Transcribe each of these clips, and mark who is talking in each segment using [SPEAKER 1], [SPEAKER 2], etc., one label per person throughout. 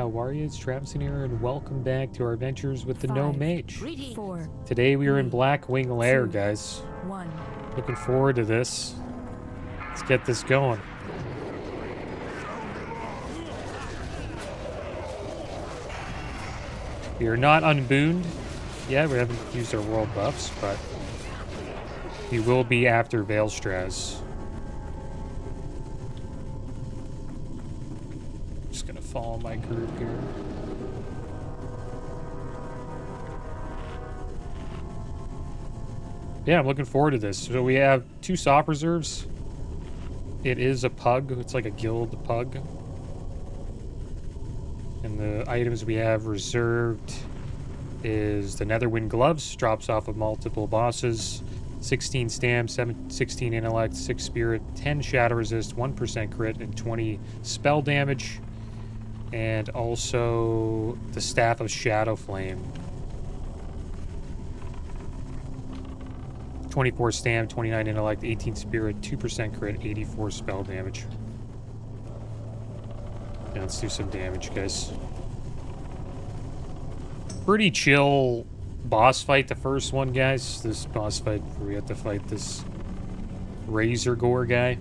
[SPEAKER 1] Warriors, Travis in here, and welcome back to our adventures with the Gnome Mage.
[SPEAKER 2] 4,
[SPEAKER 1] Today we are in
[SPEAKER 2] 3,
[SPEAKER 1] Blackwing Lair,
[SPEAKER 2] 2,
[SPEAKER 1] guys.
[SPEAKER 2] 1.
[SPEAKER 1] Looking forward to this. Let's get this going. We are not unbooned yet. We haven't used our world buffs, but we will be after Veilstraz. Just gonna follow my group here. Yeah, I'm looking forward to this. So we have 2 soft reserves. It is a pug. It's like a guild pug. And the items we have reserved is the Netherwind Gloves. Drops off of multiple bosses. 16 stamp, 16 intellect, 6 spirit, 10 shadow resist, 1% crit, and 20 spell damage. And also the Staff of Shadow Flame. 24 stamp, 29 intellect, 18 spirit, 2% crit, 84 spell damage. Yeah, let's do some damage, guys. Pretty chill boss fight, the first one, guys. This boss fight where we have to fight this Razor Gore guy.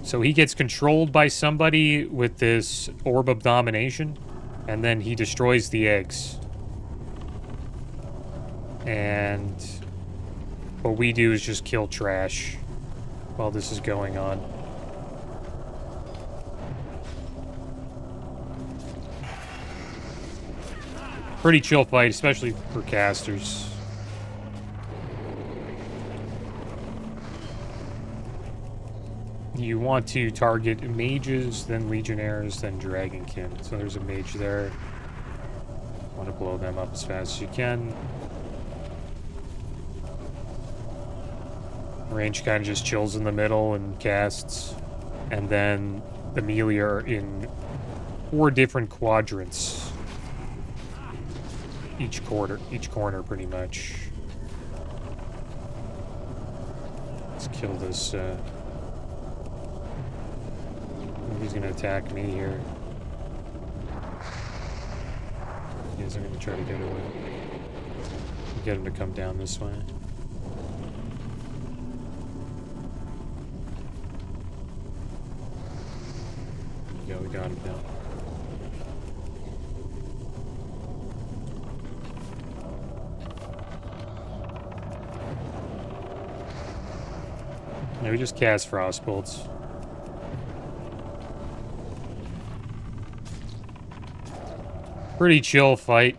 [SPEAKER 1] So he gets controlled by somebody with this Orb of Domination, and then he destroys the eggs. And what we do is just kill trash while this is going on. Pretty chill fight, especially for casters. You want to target mages, then legionnaires, then dragonkin. So there's a mage there. Want to blow them up as fast as you can. Range kind of just chills in the middle and casts. And then the melee are in 4 different quadrants. Each corner pretty much. Let's kill this, he's gonna attack me here. He isn't gonna try to get away. Get him to come down this way. Yeah, we got him now. Yeah, we just cast Frost Bolts. Pretty chill fight.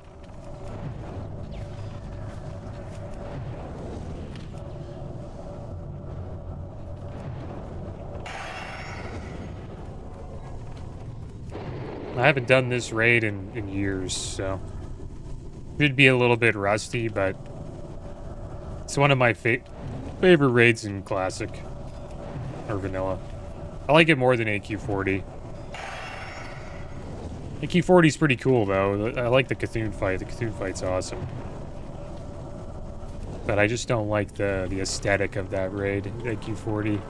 [SPEAKER 1] I haven't done this raid in years, so should be a little bit rusty, but it's one of my favorite raids in Classic or Vanilla. I like it more than AQ40. AQ40 is pretty cool, though. I like the Cthulhu fight. The Cthulhu fight's awesome. But I just don't like the aesthetic of that raid, AQ40.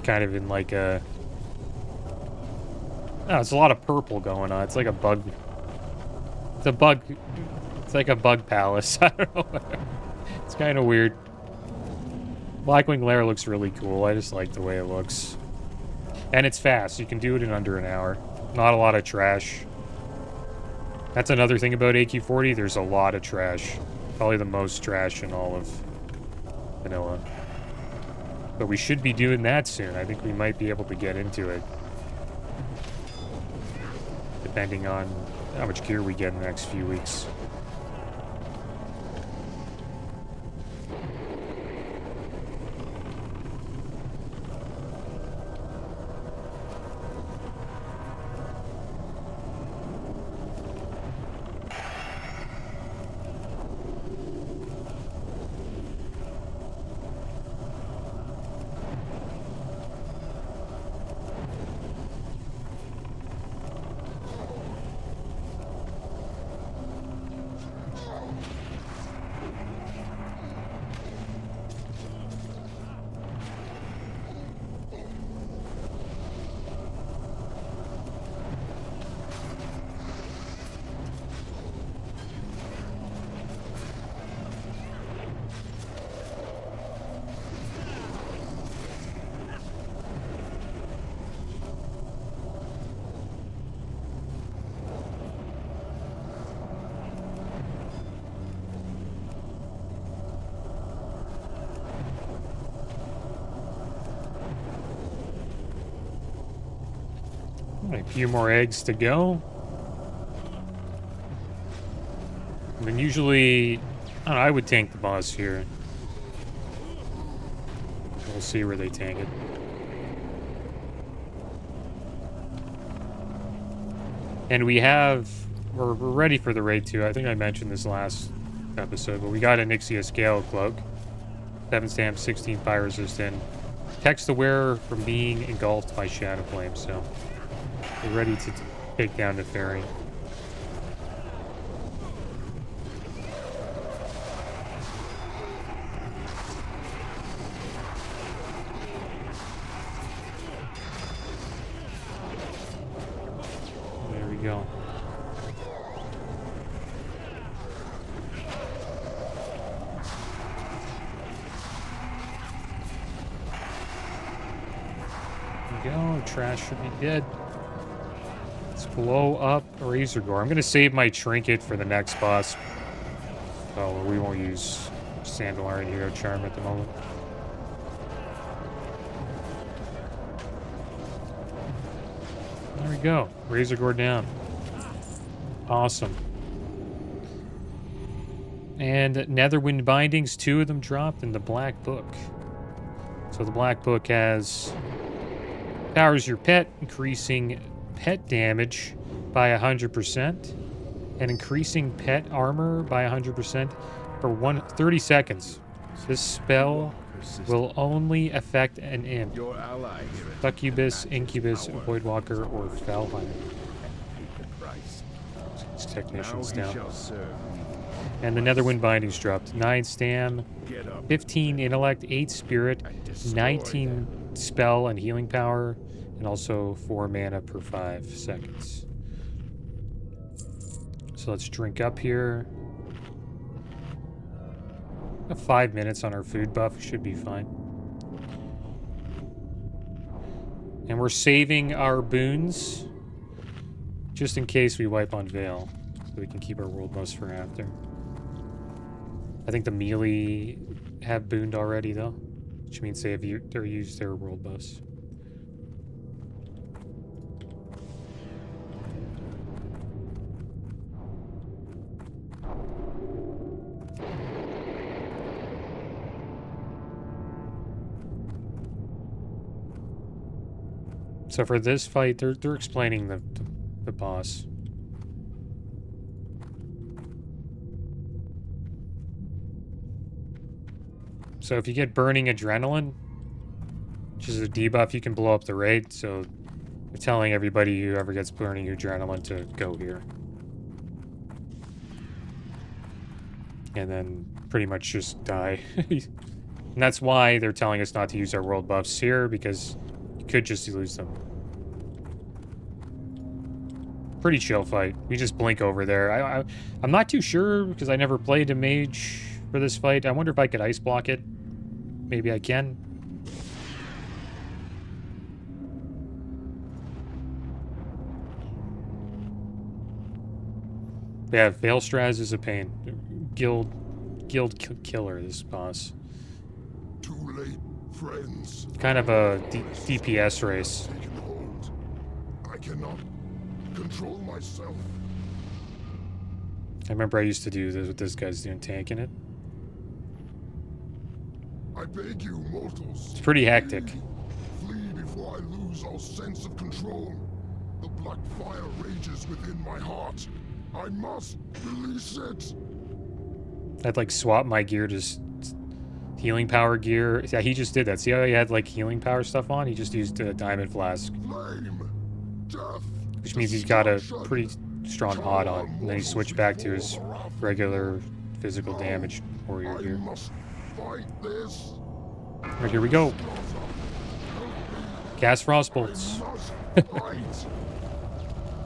[SPEAKER 1] Kind of in like a... Oh, it's a lot of purple going on. It's like a bug... It's a bug... It's like a bug palace. I don't know. It's kind of weird. Blackwing Lair looks really cool. I just like the way it looks. And it's fast. You can do it in under an hour. Not a lot of trash. That's another thing about AQ40. There's a lot of trash. Probably the most trash in all of Vanilla. But we should be doing that soon. I think we might be able to get into it. Depending on how much gear we get in the next few weeks. A few more eggs to go. And then usually, I don't know, I would tank the boss here. We'll see where they tank it. And we're ready for the raid 2. I think I mentioned this last episode, but we got a Nixia Scale Cloak. 7 stamp, 16 fire resistant. Protects the wearer from being engulfed by Shadow Flame, so we're ready to take down the fairy. There we go. Go. Trash should be dead. Let's blow up Razor Gore. I'm going to save my trinket for the next boss. So we won't use Sandalari and Hero Charm at the moment. There we go. Razor Gore down. Awesome. And Netherwind Bindings, 2 of them dropped in the Black Book. So the Black Book has... powers your pet, increasing pet damage by 100% and increasing pet armor by 100% for 30 seconds. This spell will only affect an imp, succubus, incubus, voidwalker, or fellhunter. These technicians down. And the Netherwind Bindings dropped. 9 stam, 15 intellect, 8 spirit, 19 spell and healing power, and also 4 mana per 5 seconds. So let's drink up here. 5 minutes on our food buff, should be fine. And we're saving our boons just in case we wipe on Veil, so we can keep our world buffs for after. I think the melee have booned already though, which means they have used their world buffs. So for this fight, they're explaining the boss. So if you get Burning Adrenaline, which is a debuff, you can blow up the raid. So they're telling everybody who ever gets Burning Adrenaline to go here. And then pretty much just die. And that's why they're telling us not to use our world buffs here, because you could just lose them. Pretty chill fight. We just blink over there. I'm not too sure because I never played a mage for this fight. I wonder if I could ice block it. Maybe I can. Yeah, Veilstraz is a pain. Guild killer, this boss.
[SPEAKER 2] Too late, friends.
[SPEAKER 1] Kind of a DPS race.
[SPEAKER 2] I cannot control myself.
[SPEAKER 1] I remember I used to do this, what this guy's doing, tanking it.
[SPEAKER 2] I beg you, mortals.
[SPEAKER 1] It's pretty hectic.
[SPEAKER 2] Flee before I lose all sense of control. The black fire rages within my heart. I must release it.
[SPEAKER 1] I'd like swap my gear to healing power gear. Yeah, he just did that. See how he had like healing power stuff on? He just used a diamond flask.
[SPEAKER 2] Flame, death,
[SPEAKER 1] which means he's got a pretty strong mod on. And then he switched back to his regular physical damage warrior gear.
[SPEAKER 2] Fight this.
[SPEAKER 1] Alright, here we go. Cast frost bolts.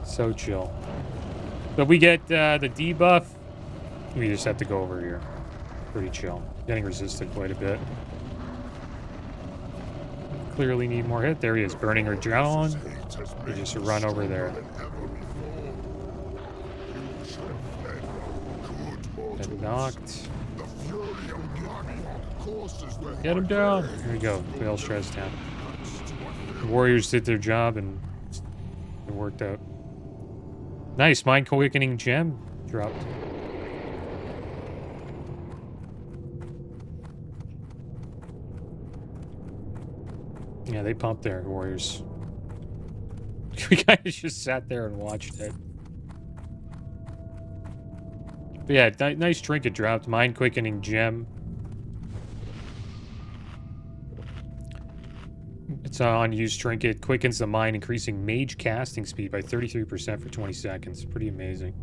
[SPEAKER 1] So chill. So we get the debuff. We just have to go over here. Pretty chill. Getting resisted quite a bit. Clearly need more hit. There he is. Burning Adrenaline. We just run over there. Get knocked. Get him down. There we go. Veilstraz down. The warriors did their job and It worked out. Nice, Mind Awakening gem dropped. Yeah, they pumped their warriors. We kind of just sat there and watched it. But yeah, nice trinket dropped. Mind Quickening gem. It's an unused trinket. Quickens the mind, increasing mage casting speed by 33% for 20 seconds. Pretty amazing.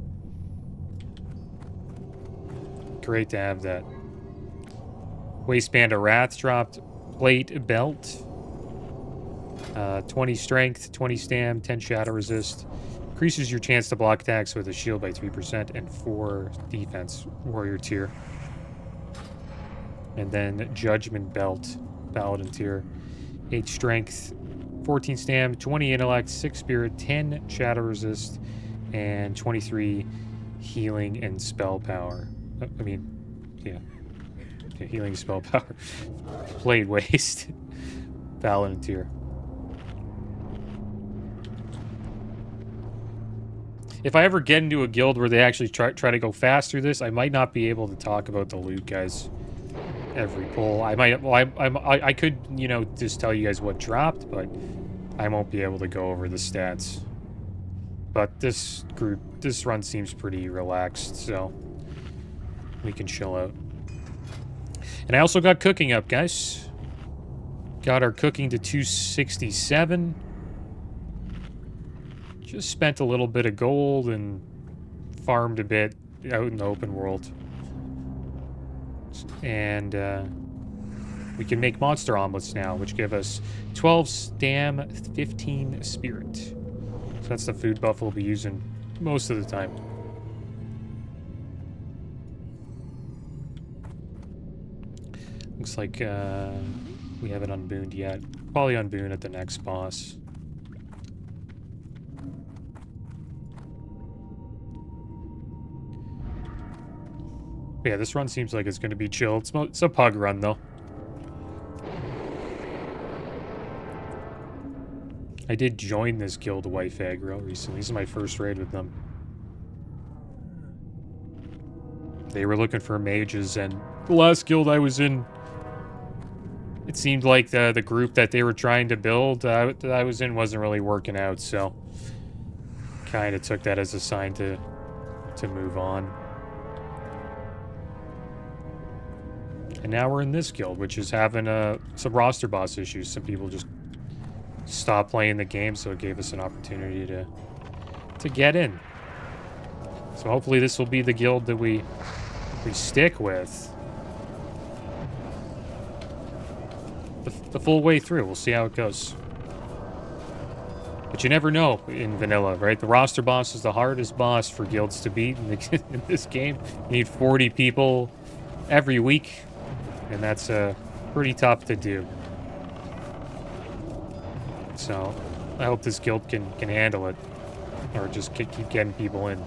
[SPEAKER 1] Great to have that. Waistband of Wrath dropped. Plate belt. 20 strength, 20 stam, 10 shadow resist. Increases your chance to block attacks with a shield by 3% and 4 defense, warrior tier. And then Judgment Belt, paladin tier. 8 strength, 14 stam, 20 intellect, 6 spirit, 10 shadow resist, and 23 healing and spell power. I mean, yeah healing spell power. Blade waste. Paladin tier. If I ever get into a guild where they actually try to go fast through this, I might not be able to talk about the loot, guys. Every pull, I might. Well, I could, you know, just tell you guys what dropped, but I won't be able to go over the stats. But this run seems pretty relaxed, so we can chill out. And I also got cooking up, guys. Got our cooking to 267. Just spent a little bit of gold and farmed a bit out in the open world. And we can make monster omelets now, which give us 12 stam, 15 spirit. So that's the food buff we'll be using most of the time. Looks like we haven't unbooned yet. Probably unboon at the next boss. Yeah, this run seems like it's going to be chill. It's a pug run, though. I did join this guild, Wife Aggro, recently. This is my first raid with them. They were looking for mages, and the last guild I was in, it seemed like the group that they were trying to build that I was in wasn't really working out, so kind of took that as a sign to move on. And now we're in this guild, which is having some roster boss issues. Some people just stopped playing the game, so it gave us an opportunity to get in. So hopefully this will be the guild that we stick with the full way through. We'll see how it goes. But you never know in vanilla, right? The roster boss is the hardest boss for guilds to beat in this game. You need 40 people every week. And that's pretty tough to do. So I hope this guild can handle it. Or just keep getting people in.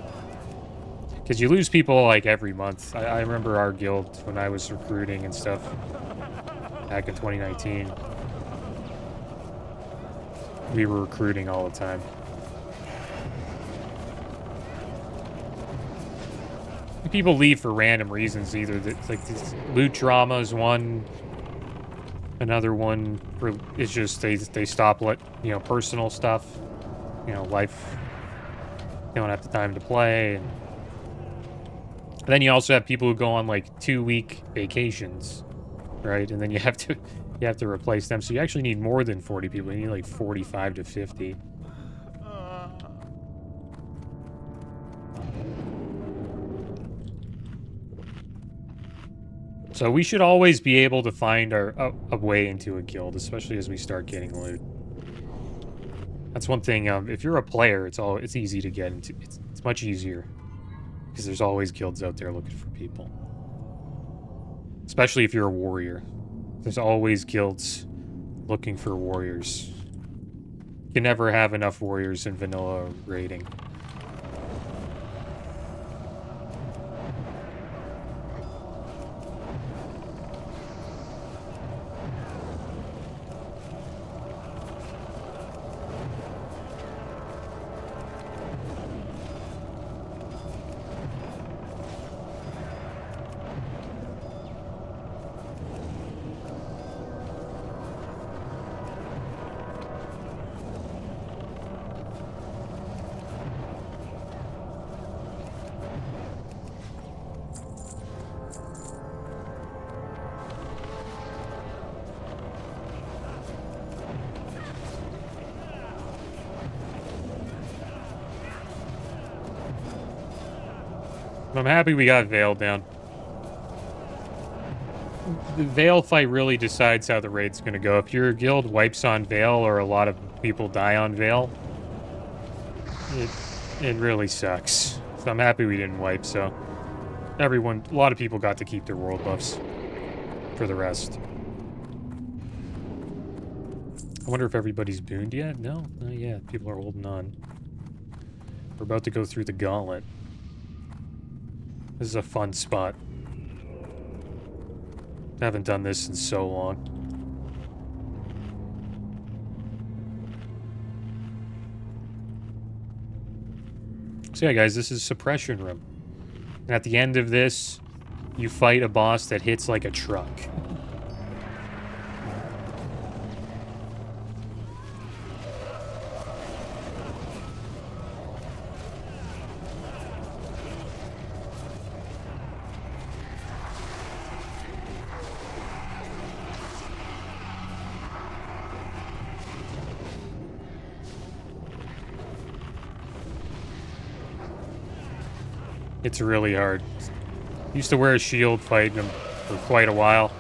[SPEAKER 1] Because you lose people like every month. I remember our guild when I was recruiting and stuff back in 2019. We were recruiting all the time. People leave for random reasons. Either like this loot drama is one. Another one is just they stop personal stuff. You know, life. They don't have the time to play. And then you also have people who go on like 2-week vacations, right? And then you have to replace them. So you actually need more than 40 people. You need like 45 to 50. So we should always be able to find a way into a guild, especially as we start getting loot. That's one thing. If you're a player, it's easy to get into. It's much easier because there's always guilds out there looking for people. Especially if you're a warrior, there's always guilds looking for warriors. You can never have enough warriors in vanilla raiding. I'm happy we got Veil down. The Veil fight really decides how the raid's gonna go. If your guild wipes on Veil or a lot of people die on Veil, it really sucks. So I'm happy we didn't wipe, so a lot of people got to keep their world buffs for the rest. I wonder if everybody's booned yet? No, not yet. People are holding on. We're about to go through the gauntlet. This is a fun spot. I haven't done this in so long. So yeah, guys, this is Suppression Room. And at the end of this, you fight a boss that hits like a truck. It's really hard. Used to wear a shield fighting him for quite a while.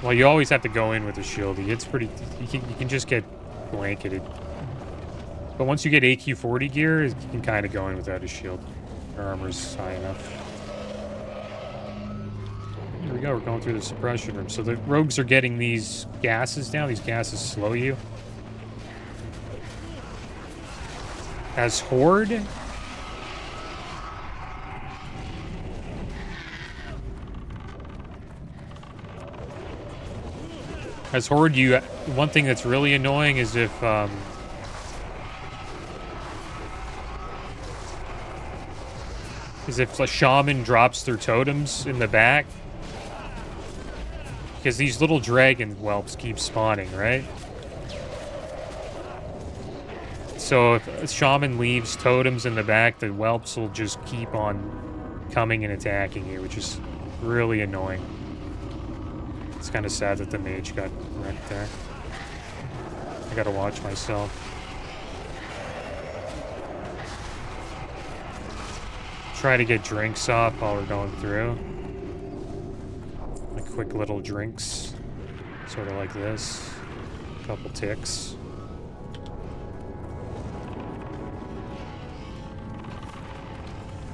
[SPEAKER 1] Well, you always have to go in with a shield. It's pretty... You can just get blanketed. But once you get AQ40 gear, you can kind of go in without a shield. Your armor's high enough. Here we go. We're going through the suppression room. So the rogues are getting these gases down. These gases slow you. As Horde... As Horde, one thing that's really annoying is if a shaman drops their totems in the back. Because these little dragon whelps keep spawning, right? So if a shaman leaves totems in the back, the whelps will just keep on coming and attacking you, which is really annoying. It's kind of sad that the mage got wrecked there. I gotta watch myself. Try to get drinks off while we're going through. Like quick little drinks. Sort of like this. A couple ticks.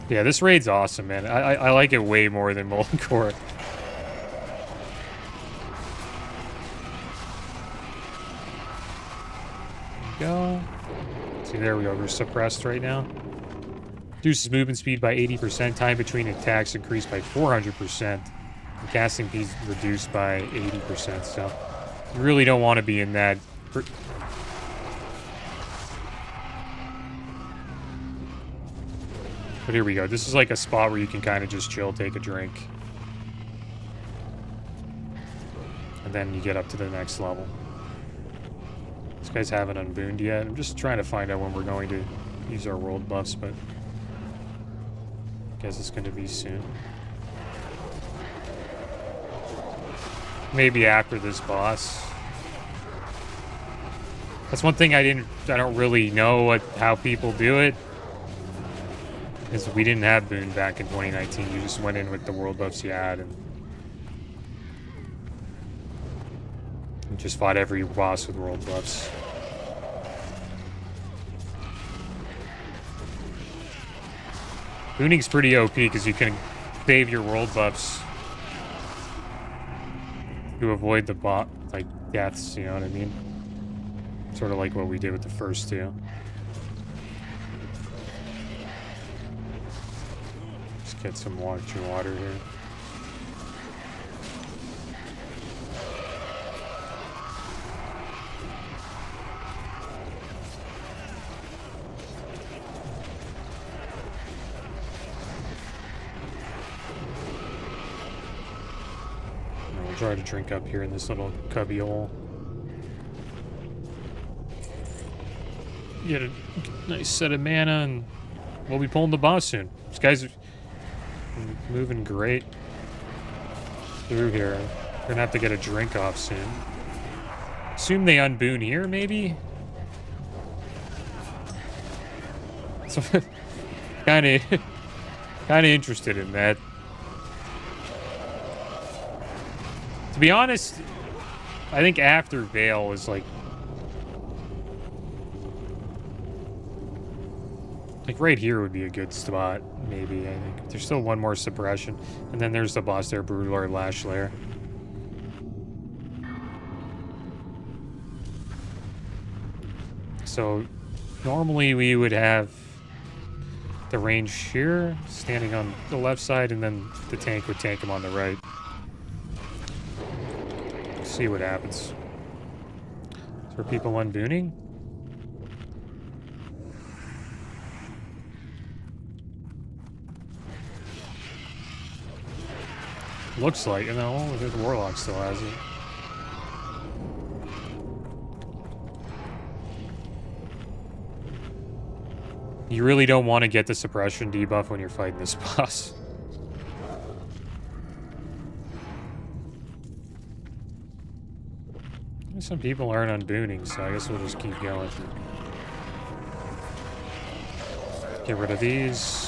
[SPEAKER 1] Yeah, this raid's awesome, man. I like it way more than Molten Core. Go. See, there we go. We're suppressed right now. Reduces movement speed by 80%. Time between attacks increased by 400%. And casting speed reduced by 80%. So you really don't want to be in that. But here we go. This is like a spot where you can kind of just chill, take a drink. And then you get up to the next level. These guys haven't unbooned yet. I'm just trying to find out when we're going to use our world buffs, but I guess it's going to be soon. Maybe after this boss. That's one thing I don't really know how people do it. Is we didn't have boon back in 2019. You just went in with the world buffs you had and just fought every boss with world buffs. Booning's pretty OP because you can save your world buffs to avoid the deaths, you know what I mean? Sort of like what we did with the first two. Just get some water here. Try to drink up here in this little cubby hole. Get a nice set of mana and we'll be pulling the boss soon. These guys are moving great through here. We're gonna have to get a drink off soon. Assume they unboon here, maybe? So, kind of Kind of interested in that. To be honest, I think after Veil is like right here would be a good spot, maybe. I think there's still one more suppression, and then there's the boss there, Broodlord Lashlayer. So normally we would have the range here, standing on the left side, and then the tank would tank him on the right. See what happens. Is there people unbooning? Looks like, you know, the Warlock still has it. You really don't want to get the suppression debuff when you're fighting this boss. Some people aren't unbooning, so I guess we'll just keep going. Get rid of these.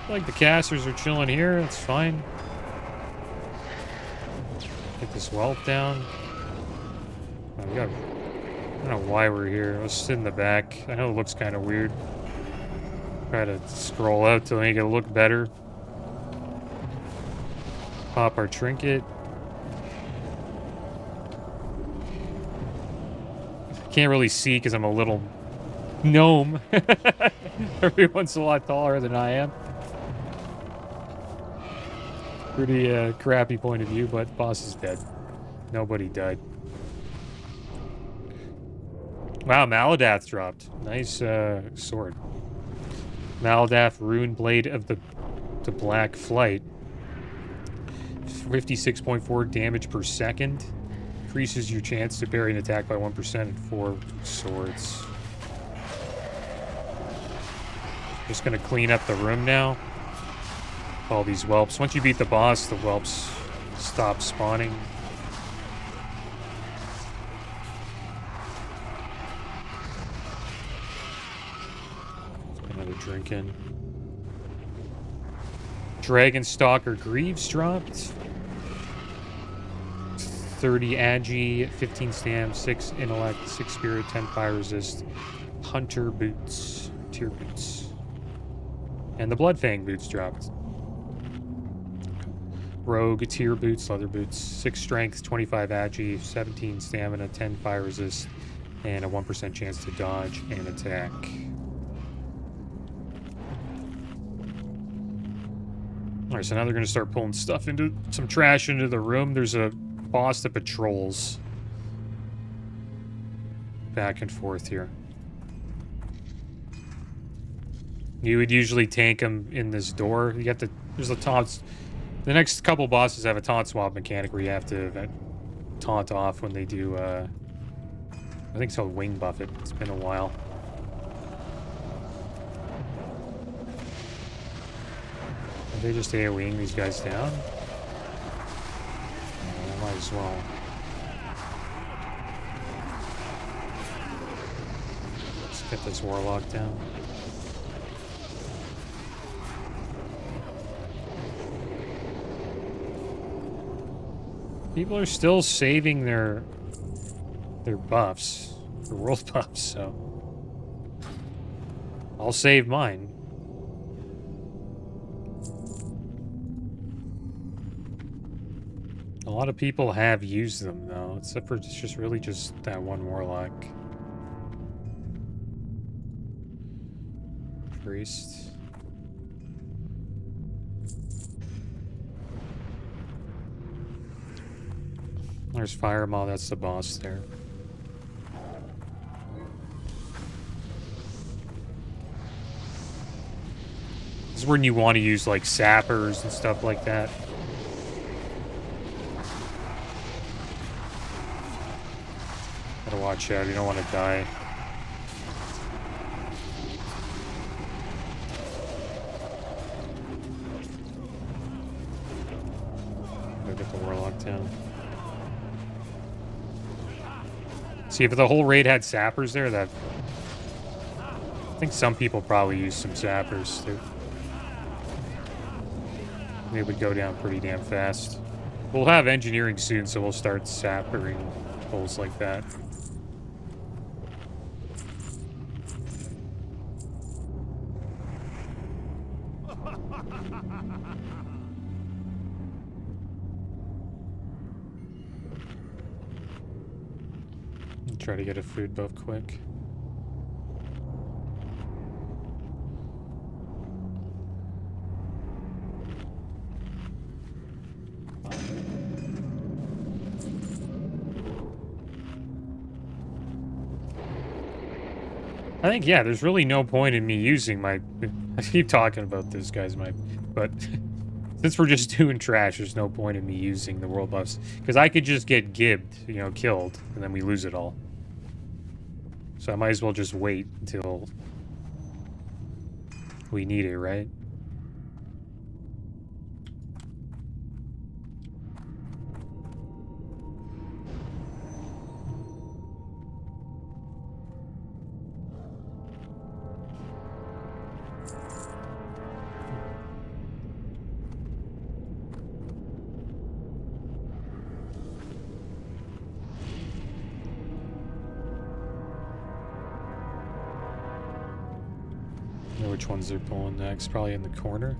[SPEAKER 1] Like the casters are chilling here, that's fine. Get this whelp down. Oh, we got, I don't know why we're here. Let's sit in the back. I know it looks kind of weird. Try to scroll out to make it look better. Pop our trinket. Can't really see because I'm a little gnome. Everyone's a lot taller than I am. Pretty crappy point of view, but boss is dead. Nobody died. Wow, Maladath dropped. Nice sword. Maladath, Rune Blade of the Black Flight. 56.4 damage per second. Increases your chance to parry an attack by 1% and 4 swords. Just gonna clean up the room now. All these whelps. Once you beat the boss, the whelps stop spawning. Another drink in. Dragonstalker Greaves dropped. 30 Agi, 15 Stam, 6 Intellect, 6 Spirit, 10 Fire Resist. Hunter Boots. Tier Boots. And the Bloodfang Boots dropped. Rogue, Tier Boots, Leather Boots, 6 Strength, 25 Agi, 17 Stamina, 10 Fire Resist, and a 1% chance to dodge and attack. Alright, so now they're going to start pulling stuff into, some trash into the room. There's a boss that patrols back and forth here. You would usually tank him in this door. You got the, there's the taunts. The next couple bosses have a taunt swap mechanic where you have to taunt off when they do, I think it's called Wing Buffet. It's been a while. Are they just AoEing these guys down? I might as well. Let's get this Warlock down. People are still saving their buffs, their world buffs, so I'll save mine. A lot of people have used them though, except for it's just really just that one Warlock. Priest. There's Firemaw, that's the boss there. This is when you want to use like sappers and stuff like that. Gotta watch out, you don't want to die. Gotta get the Warlock down. See, if the whole raid had sappers there, that I think some people probably use some zappers too. They would go down pretty damn fast. We'll have engineering soon, so we'll start zappering holes like that. Try to get a food buff quick. I think, yeah, there's really no point in me using my... I keep talking about this, guys, but since we're just doing trash, there's no point in me using the world buffs. Because I could just get gibbed, you know, killed, and then we lose it all. So I might as well just wait until we need it, right? Which ones they're pulling next? Probably in the corner.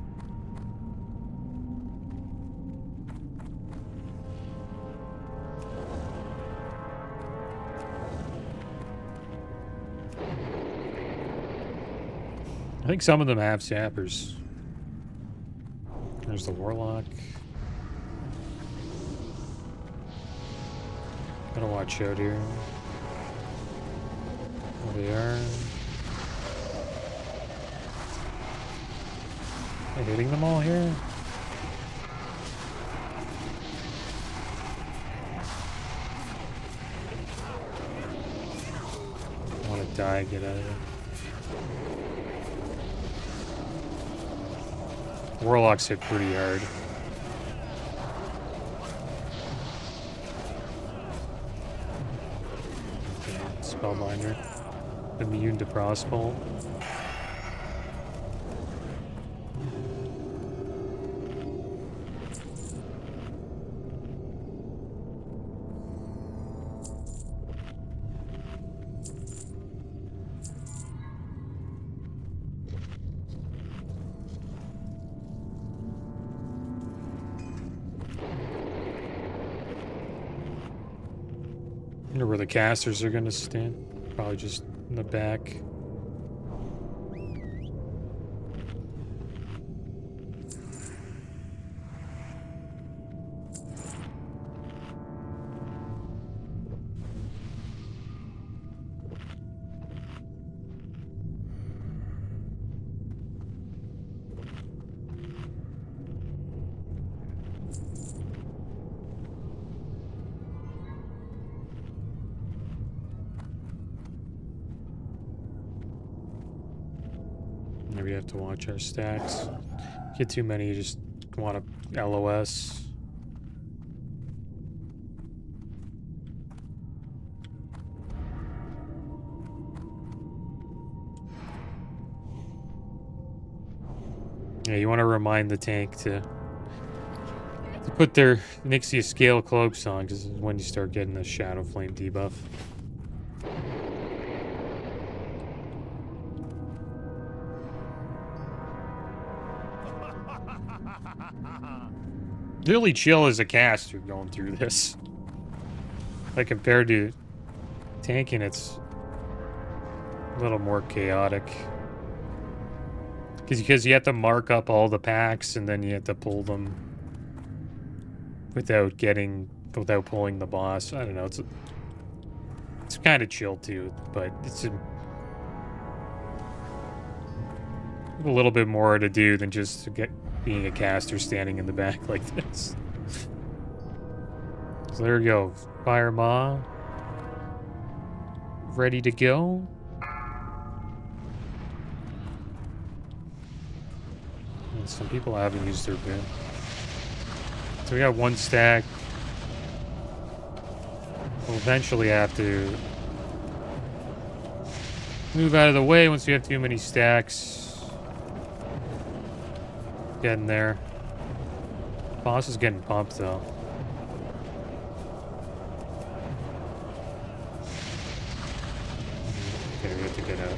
[SPEAKER 1] I think some of them have zappers. There's the warlock. Gotta watch out here. There they are. Am I hitting them all here? I want to die, get out of there. Warlocks hit pretty hard. Okay, Spellbinder. Immune to Prospol. I wonder where the casters are gonna stand. Probably just in the back. We have to watch our stacks. Get too many, you just want to LOS. Yeah, you want to remind the tank to put their Nixia scale cloaks on, because this is when you start getting the Shadow Flame debuff. Really chill as a caster going through this. Like compared to tanking, it's a little more chaotic. Because you have to mark up all the packs and then you have to pull them without pulling the boss. I don't know. It's kind of chill too, but it's a little bit more to do than just to being a caster standing in the back like this. So there we go. Fire Maw. Ready to go. And some people haven't used their bin. So we got one stack. We'll eventually have to Move out of the way once you have too many stacks. Getting there. Boss is getting pumped though. Okay, we have to get out.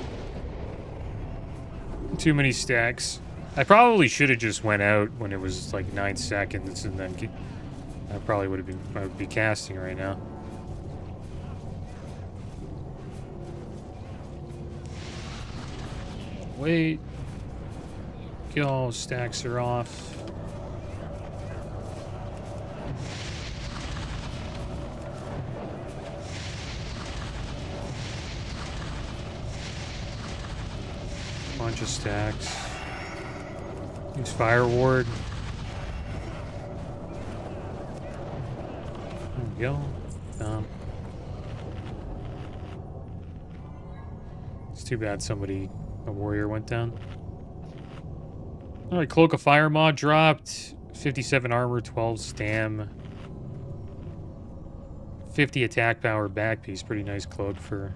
[SPEAKER 1] Too many stacks. I probably should have just went out when it was like 9 seconds and then I probably would have been, I would be casting right now. Wait. Go, stacks are off. Bunch of stacks. Use Fire Ward. There we go. It's too bad a warrior went down. Alright, Cloak of Fire mod dropped. 57 armor, 12 stam. 50 attack power back piece. Pretty nice cloak for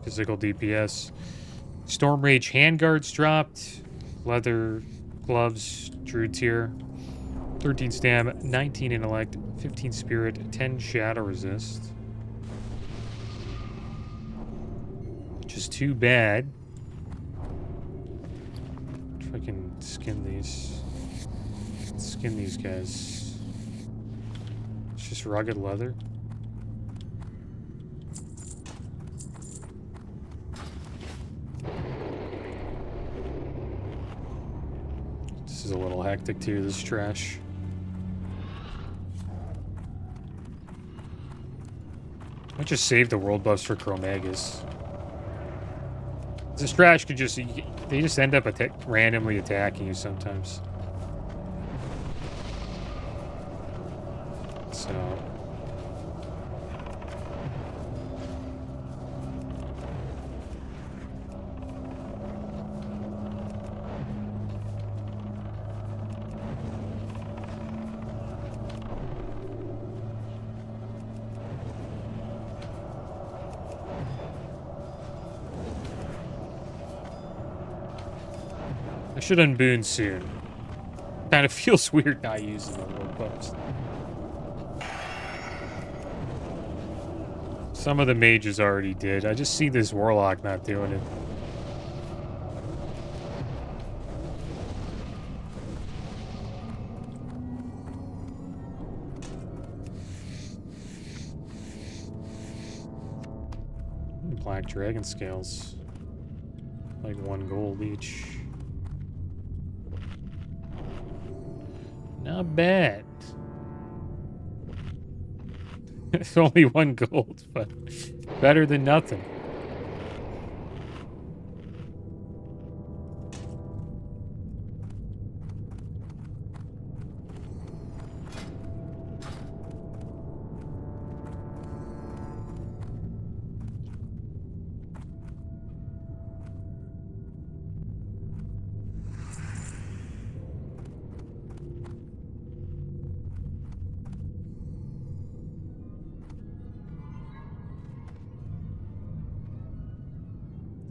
[SPEAKER 1] physical DPS. Storm Rage handguards dropped. Leather gloves, Druid tier. 13 stam, 19 intellect, 15 spirit, 10 shadow resist. Just too bad. If I can skin these. Skin these guys. It's just rugged leather. This is a little hectic too, this trash. I just save the world buffs for Chromagus. This trash could just, they just end up randomly attacking you sometimes. So. I should unboon soon. Kind of feels weird not using the world buffs. Some of the mages already did. I just see this warlock not doing it. Black dragon scales. Like 1 gold each. Not bad. It's only 1 gold, but better than nothing.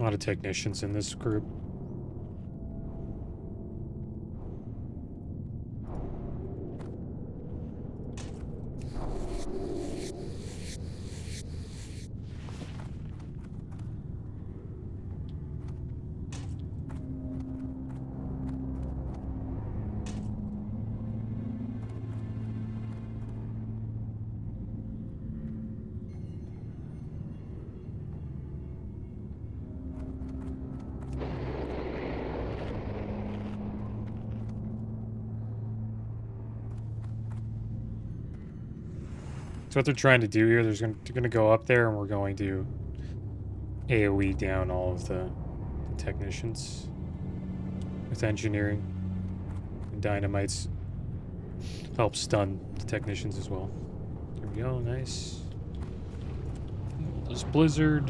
[SPEAKER 1] A lot of technicians in this group. So what they're trying to do here, they're going to go up there and we're going to AoE down all of the technicians with engineering. And dynamites help stun the technicians as well. There we go, nice. This blizzard.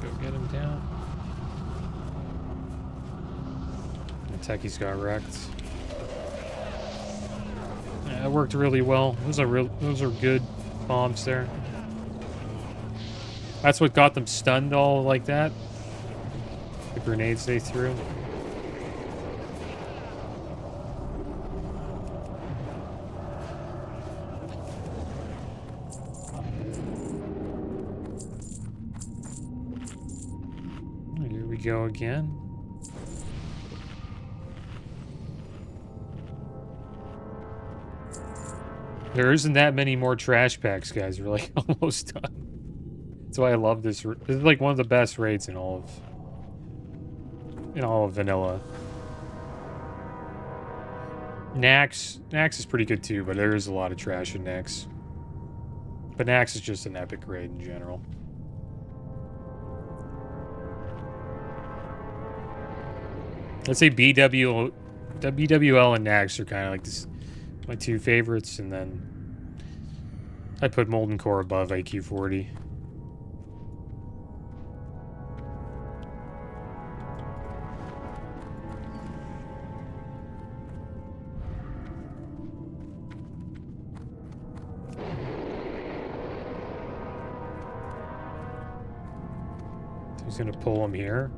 [SPEAKER 1] Go get him down. Techie's got wrecked. That worked really well. Those are good bombs there. That's what got them stunned all like that. The grenades they threw. Here we go again. There isn't that many more trash packs, guys. We're like almost done. That's why I love this. This is like one of the best raids in all of vanilla. Nax is pretty good too, but there is a lot of trash in Nax. But Nax is just an epic raid in general. Let's say WWL and Nax are kind of like this, my two favorites, and then I put Molten Core above AQ40. He's gonna pull him here.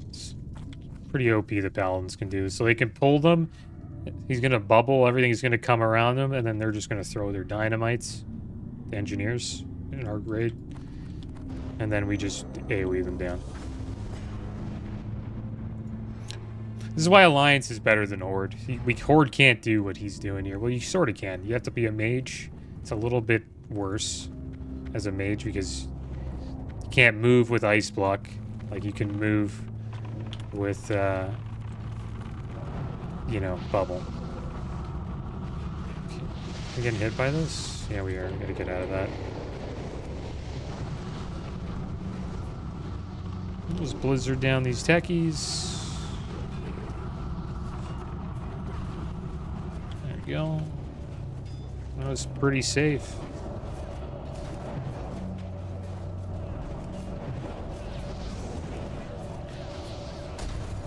[SPEAKER 1] It's pretty OP the Paladins can do. So they can pull them. He's gonna bubble. Everything's gonna come around them, and then they're just gonna throw their dynamites. The engineers in our grade, and then we just AoE them down. This is why Alliance is better than Horde. Horde can't do what he's doing here. Well, you sort of can. You have to be a mage. It's a little bit worse as a mage because you can't move with Ice Block like you can move with, you know, Bubble. We getting hit by this? Yeah, we are. We gotta get out of that. Just blizzard down these techies. There we go. That was pretty safe.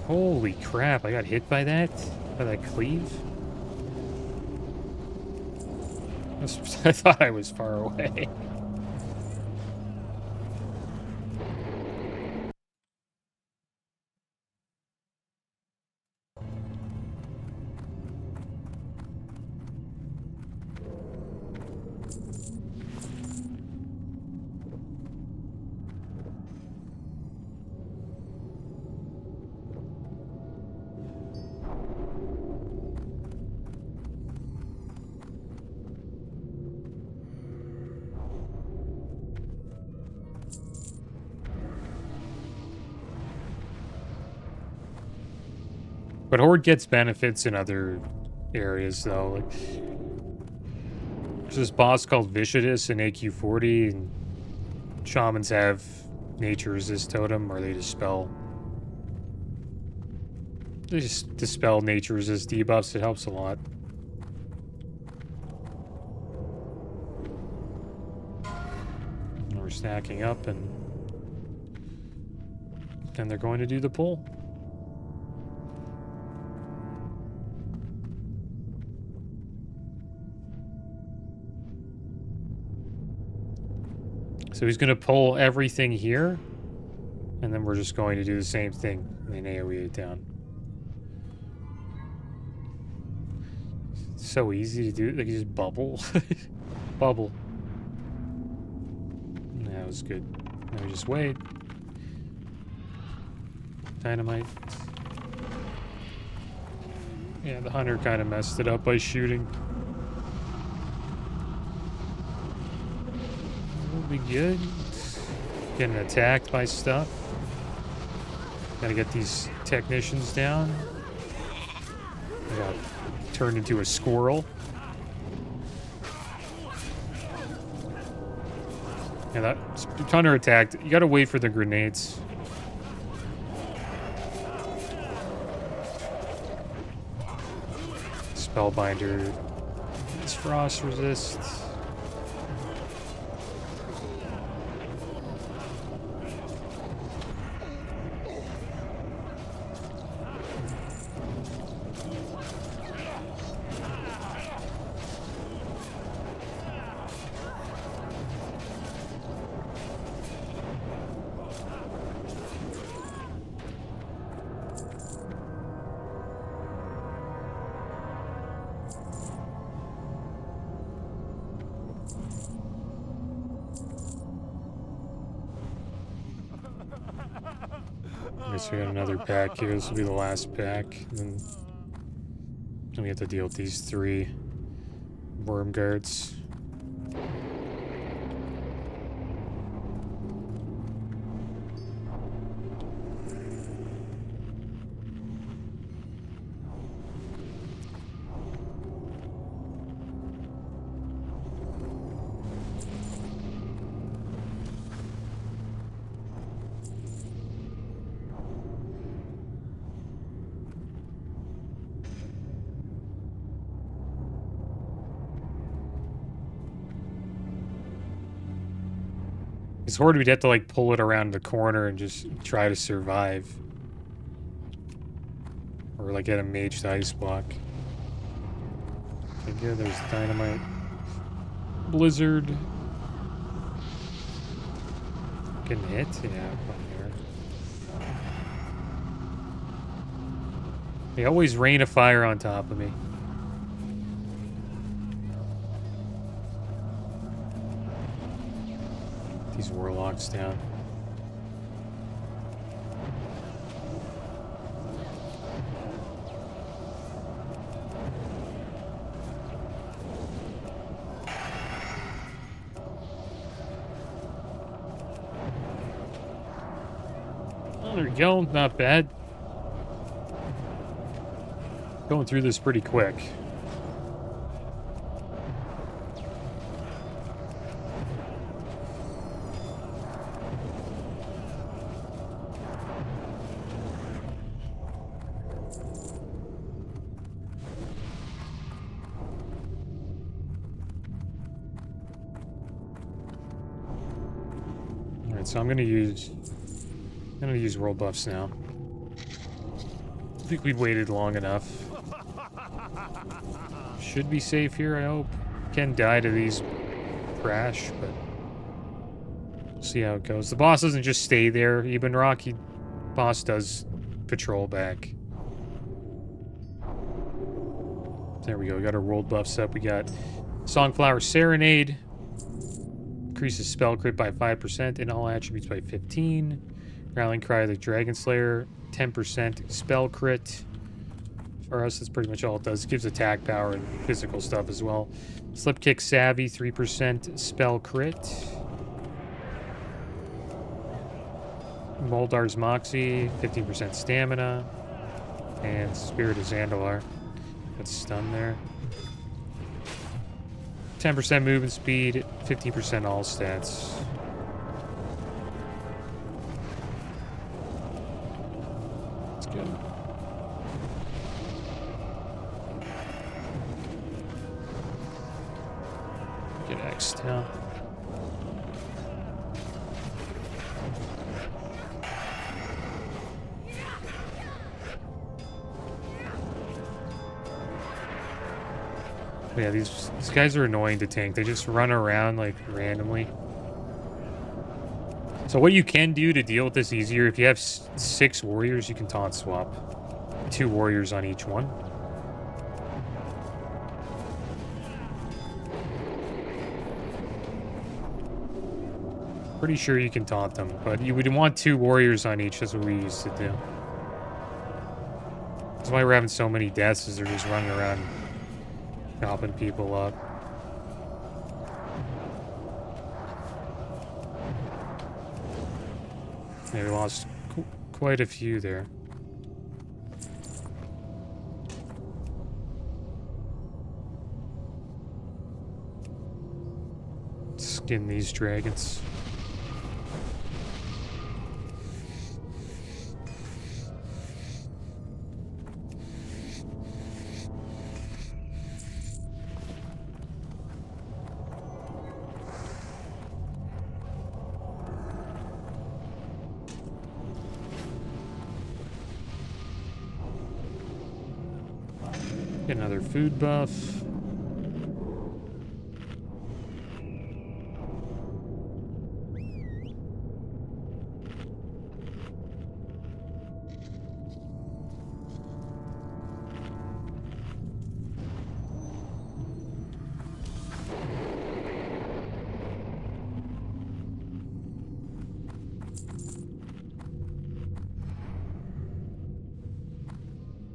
[SPEAKER 1] Holy crap, I got hit by that? By that cleave? I thought I was far away. But Horde gets benefits in other areas, though. Like, there's this boss called Vicious in AQ40, and Shamans have Nature Resist Totem, or they dispel Nature Resist debuffs. It helps a lot. And we're stacking up, and then they're going to do the pull. So he's going to pull everything here, and then we're just going to do the same thing, and then AoE it down. It's so easy to do. Like, you just bubble. Bubble. That was good. Now we just wait. Dynamite. Yeah, the hunter kind of messed it up by shooting. Be good. Getting attacked by stuff. Gotta get these technicians down. I got turned into a squirrel. Yeah, that hunter attacked. You gotta wait for the grenades. Spellbinder. It's frost resist. Alright, so we got another pack here. This will be the last pack. And then we have to deal with these 3 worm guards. It's hard, we'd have to like pull it around the corner and just try to survive. Or like get a mage to ice block. Okay, good, there's dynamite. Blizzard. Getting hit? Yeah, here. They always rain a fire on top of me. These warlocks down. Oh, there we go. Not bad. Going through this pretty quick. So I'm gonna use world buffs now. I think we've waited long enough. Should be safe here, I hope. Can die to these crash, but we'll see how it goes. The boss doesn't just stay there, Eben Rock. Boss does patrol back. There we go. We got our world buffs up. We got Songflower Serenade. Increases spell crit by 5% and all attributes by 15. Rallying Cry of the Dragon Slayer, 10% spell crit. For us, that's pretty much all it does. It gives attack power and physical stuff as well. Slipkick Savvy, 3% spell crit. Moldar's Moxie, 15% stamina. And Spirit of Zandalar. That's stun there. 10% movement speed, 15% all stats. That's good. Get X now. Yeah, these guys are annoying to tank. They just run around like randomly. So what you can do to deal with this easier, if you have 6 warriors, you can taunt swap 2 warriors on each one. Pretty sure you can taunt them, but you would want 2 warriors on each. That's what we used to do. That's why we're having so many deaths, is they're just running around chopping people up. Yeah, we lost quite a few there. Skin these dragons. Get another food buff.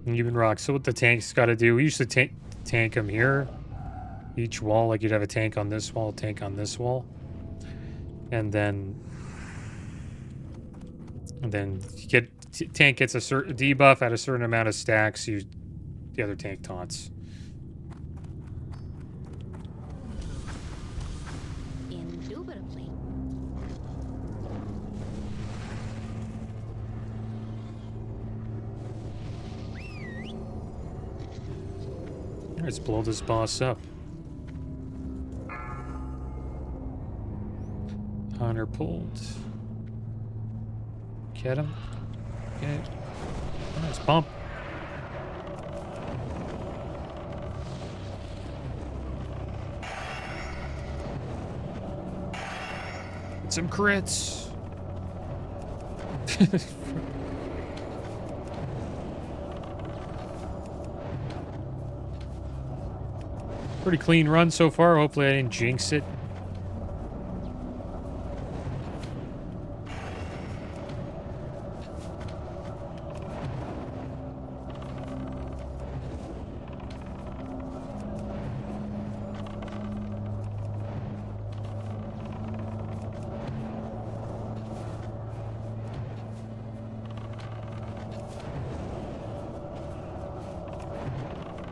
[SPEAKER 1] Even rock. So what the tank's got to do? We used to tank them here. Each wall, like you'd have a tank on this wall, tank on this wall, and then you get tank gets a certain debuff at a certain amount of stacks. The other tank taunts.
[SPEAKER 3] Indubitably.
[SPEAKER 1] Let's blow this boss up. Honor pulled. Get him. Okay. Nice bump. Get some crits. Pretty clean run so far. Hopefully I didn't jinx it.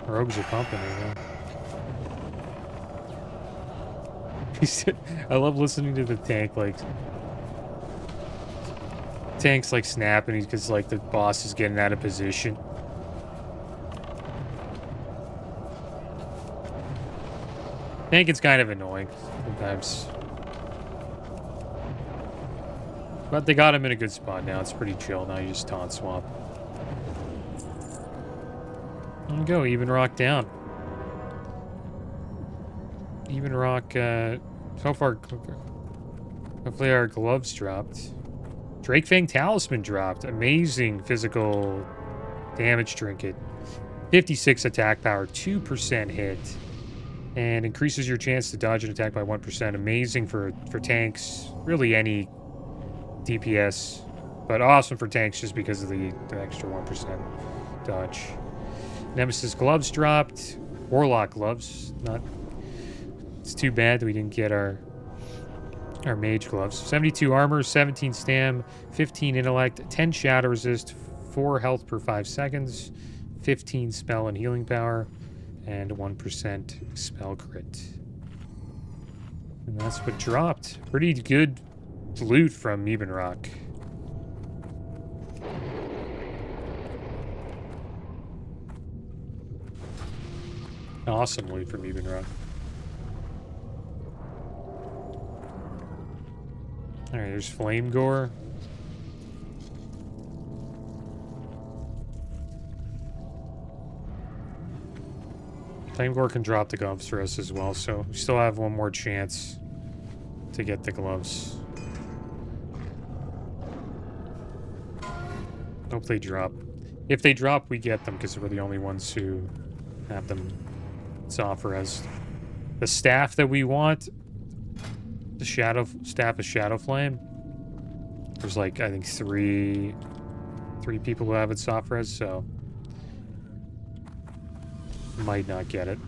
[SPEAKER 1] Rogues are pumping right now. I love listening to the tank, like... Tank's, like, snapping because, like, the boss is getting out of position. Tank is kind of annoying sometimes. But they got him in a good spot now. It's pretty chill. Now you just taunt swap. There you go, even rock down. Even rock, so far, hopefully our gloves dropped. Drakefang Talisman dropped. Amazing physical damage trinket. 56 attack power, 2% hit. And increases your chance to dodge an attack by 1%. Amazing for tanks. Really any DPS. But awesome for tanks just because of the extra 1% dodge. Nemesis gloves dropped. Warlock gloves. It's too bad that we didn't get our mage gloves. 72 armor, 17 stam, 15 intellect, 10 shadow resist, 4 health per 5 seconds, 15 spell and healing power, and 1% spell crit. And that's what dropped. Pretty good loot from Even Rock. Awesome loot from Even Rock. Alright, there's Flame Gore. Flame Gore can drop the gloves for us as well, so we still have one more chance to get the gloves. Hope they drop. If they drop, we get them because we're the only ones who have them to offer as the staff that we want. The staff of Shadow Flame. There's like, I think three people who have it soft res, so might not get it.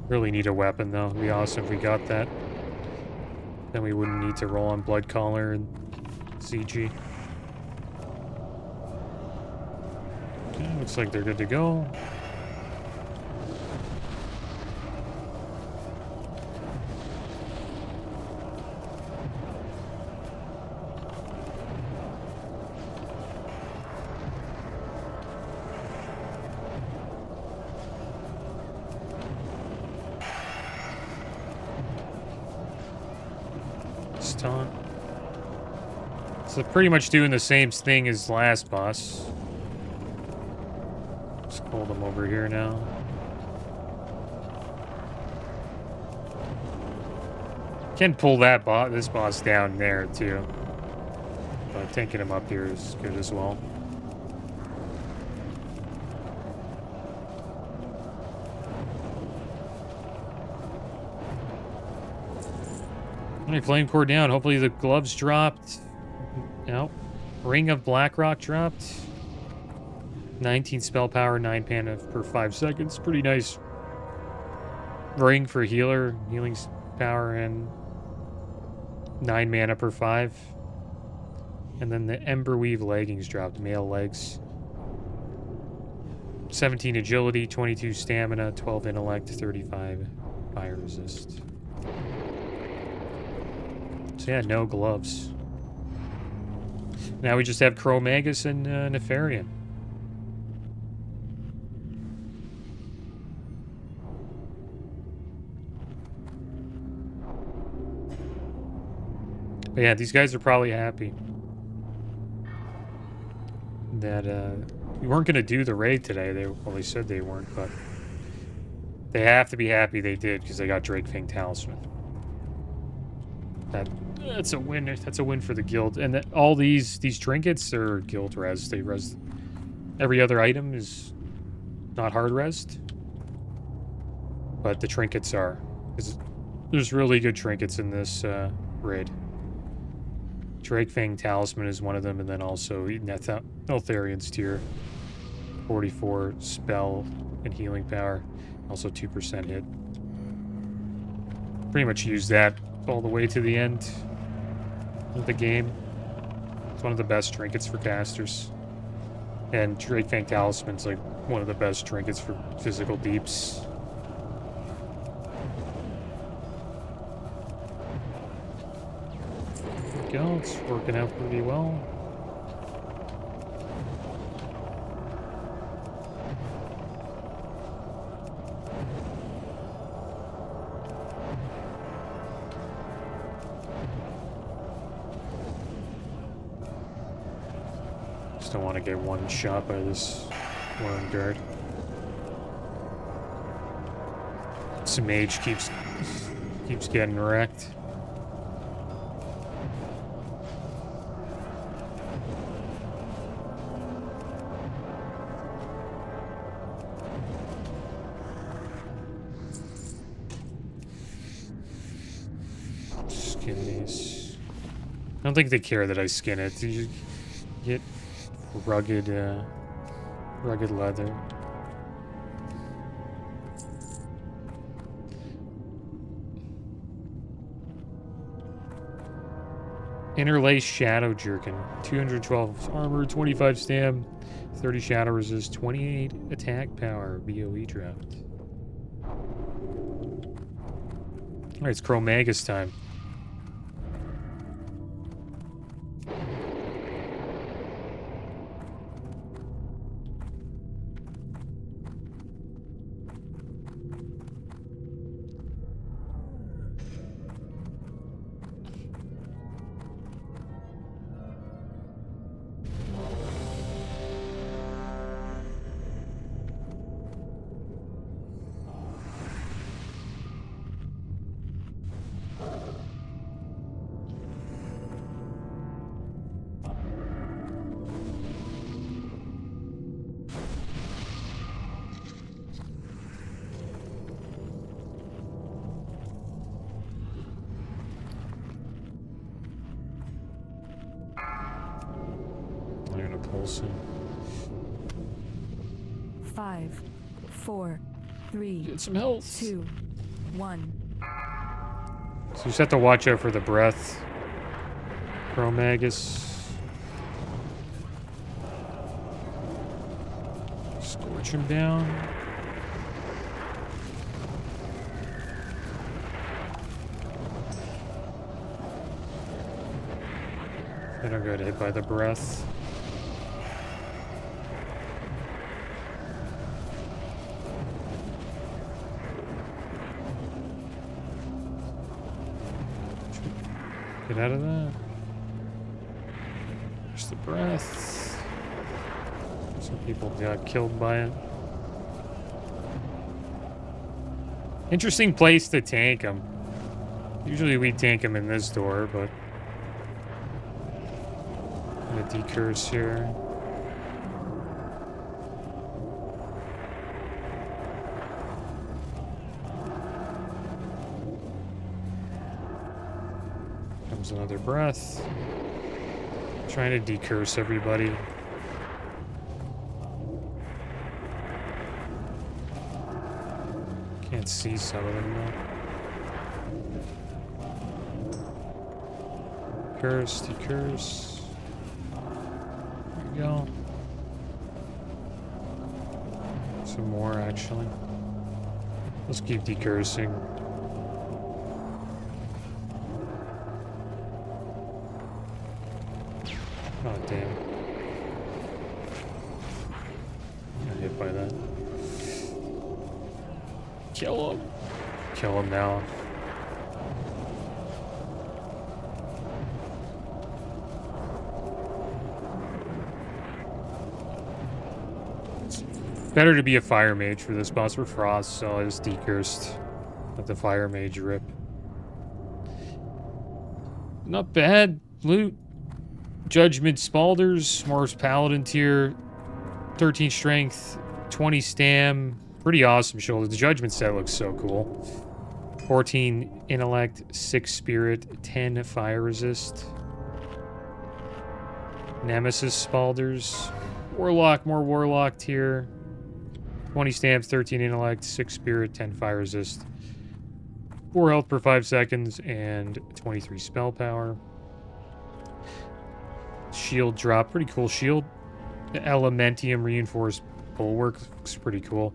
[SPEAKER 1] Really need a weapon though. It'd be awesome if we got that. Then we wouldn't need to roll on Blood Collar and CG. Okay, looks like they're good to go. Taunt. So pretty much doing the same thing as last boss. Just hold them over here now. Can pull this boss down there too. But taking him up here is good as well. Alright, flame core down. Hopefully the gloves dropped. No. Ring of Blackrock dropped. 19 spell power, 9 mana per 5 seconds. Pretty nice ring for healer. Healing power and 9 mana per 5. And then the Emberweave leggings dropped. Male legs. 17 agility, 22 stamina, 12 intellect, 35 fire resist. So yeah, no gloves. Now we just have Chromagus and Nefarian. But yeah, these guys are probably happy that we weren't going to do the raid today. They said they weren't, but they have to be happy they did because they got Drakefang Talisman. That's a win. That's a win for the guild. And all these trinkets are guild res. They res. Every other item is not hard resed, but the trinkets are. There's really good trinkets in this raid. Drakefang Talisman is one of them, and then also Neltharian's Tear. 44 spell and healing power. Also 2% hit. Pretty much use that all the way to the end of the game. It's one of the best trinkets for casters. And Drakefang Talisman's like one of the best trinkets for physical deeps. There we go, it's working out pretty well. Just don't want to get one shot by this worm guard. This mage keeps getting wrecked. Skin these. I don't think they care that I skin it. You get rugged leather. Interlace Shadow Jerkin. 212 armor, 25 stam, 30 shadow resist, 28 attack power. BOE dropped. Alright, it's Chromagus time. Pulsing.
[SPEAKER 4] 5, 4, 3.
[SPEAKER 1] Get some health.
[SPEAKER 4] 2, 1.
[SPEAKER 1] So you just have to watch out for the breath. Chromagus. Scorch him down. I don't get hit by the breath. Get out of that. There's the breath. Some people got killed by it. Interesting place to tank them. Usually we tank them in this door, but I'm gonna decurse here. comes another breath. Trying to decurse everybody. Can't see some of them though. Curse, decurse. There we go. Some more actually. Let's keep decursing. Oh damn. Got hit by that. Kill him. Kill him now. It's better to be a fire mage for this boss. We're frost, so I just decursed. Let the fire mage rip. Not bad loot. Judgment Spalders, Morris Paladin tier, 13 strength, 20 stam. Pretty awesome shoulder. The Judgment set looks so cool. 14 intellect, 6 spirit, 10 fire resist. Nemesis Spalders. Warlock, more Warlock tier. 20 stamps, 13 intellect, 6 spirit, 10 fire resist. 4 health per 5 seconds, and 23 spell power. Shield drop, pretty cool shield. The Elementium reinforced bulwark looks pretty cool.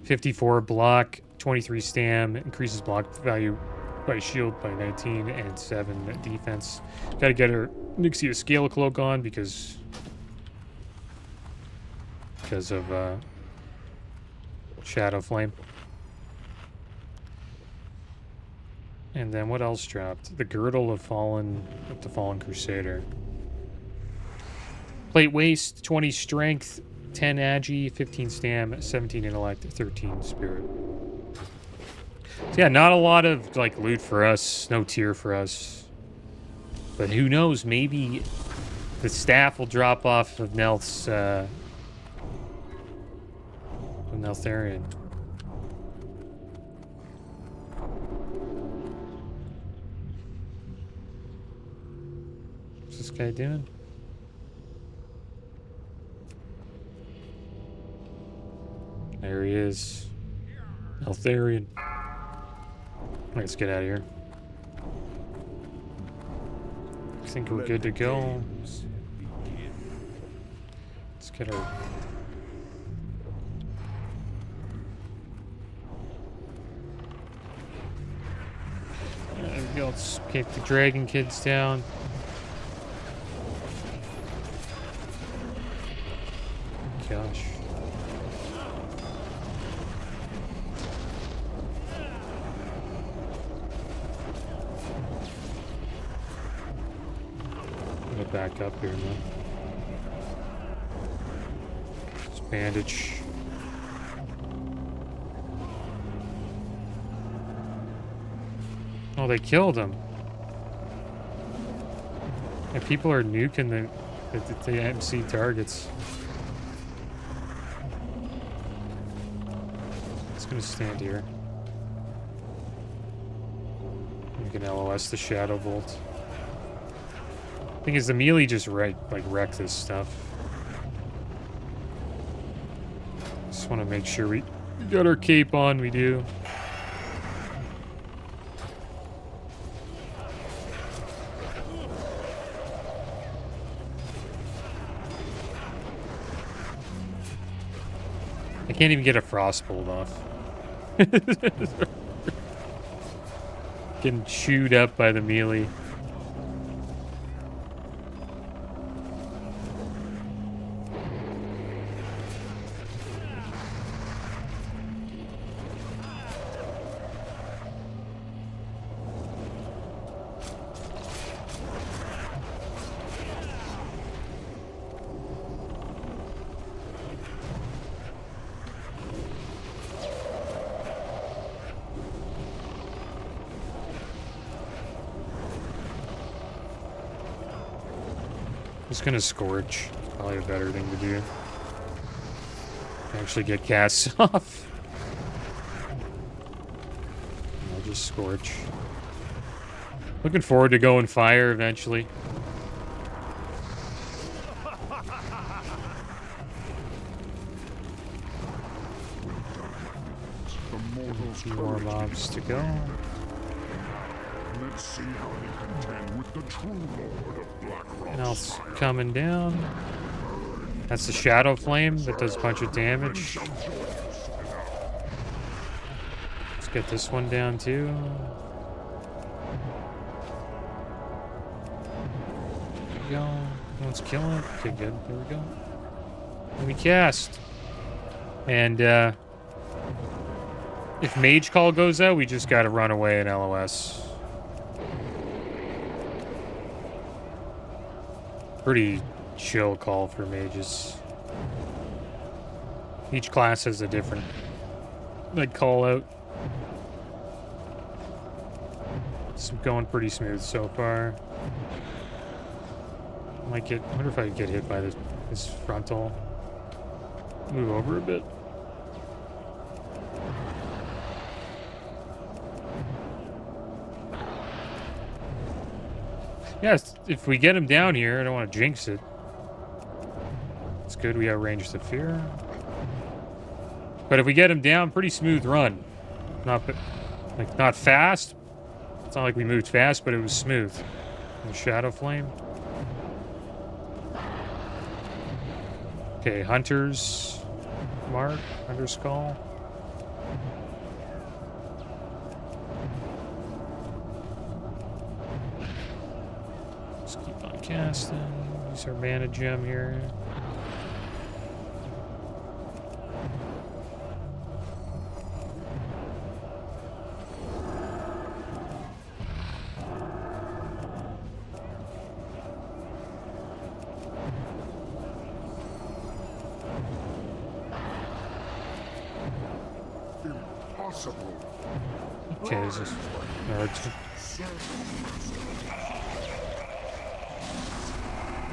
[SPEAKER 1] 54 block, 23 stam, increases block value by shield by 19, and 7 defense. Gotta get her Nixia Scale Cloak on because of Shadow Flame. And then what else dropped? The Girdle of the Fallen Crusader. Plate Waste, 20 Strength, 10 Agi, 15 Stam, 17 Intellect, 13 Spirit. So yeah, not a lot of like loot for us, no tier for us. But who knows, maybe the staff will drop off of Neltharion. What's this guy doing? There he is. Neltharion. Let's get out of here. I think we're good to go. Let's get our... There we go. Let's get the dragon kids down. Gosh. Back up here now. Let's bandage. Oh, they killed him. And people are nuking the MC targets. It's gonna stand here. You can LOS the Shadow Bolt. Thing is, the melee just wreck this stuff. Just want to make sure we got our cape on. We do. I can't even get a frost bolt off. Getting chewed up by the melee. Just gonna Scorch. Probably a better thing to do. Actually get casts off. I'll just Scorch. Looking forward to going fire eventually.
[SPEAKER 2] The mortals'
[SPEAKER 1] A few more
[SPEAKER 2] courage
[SPEAKER 1] mobs to go.
[SPEAKER 2] Let's see how they contend with the true lord of Blackrock's
[SPEAKER 1] And else
[SPEAKER 2] fire.
[SPEAKER 1] coming down. That's the Shadow Flame that does a bunch of damage. Let's get this one down too. There we go. Let's kill it. Okay, good. There we go. And we cast. And if Mage Call goes out, we just gotta run away in LOS. Pretty chill call for mages. Each class has a different like call out. It's going pretty smooth so far. Might get. I wonder if I could get hit by this frontal. Move over a bit. Yes, if we get him down here, I don't want to jinx it. It's good we outranged the fear. But if we get him down, pretty smooth run. Not fast. It's not like we moved fast, but it was smooth. The Shadow Flame. Okay, Hunter's Mark, Hunter's Call. Just keep on casting. Use our mana gem here.
[SPEAKER 2] Impossible.
[SPEAKER 1] Okay, this is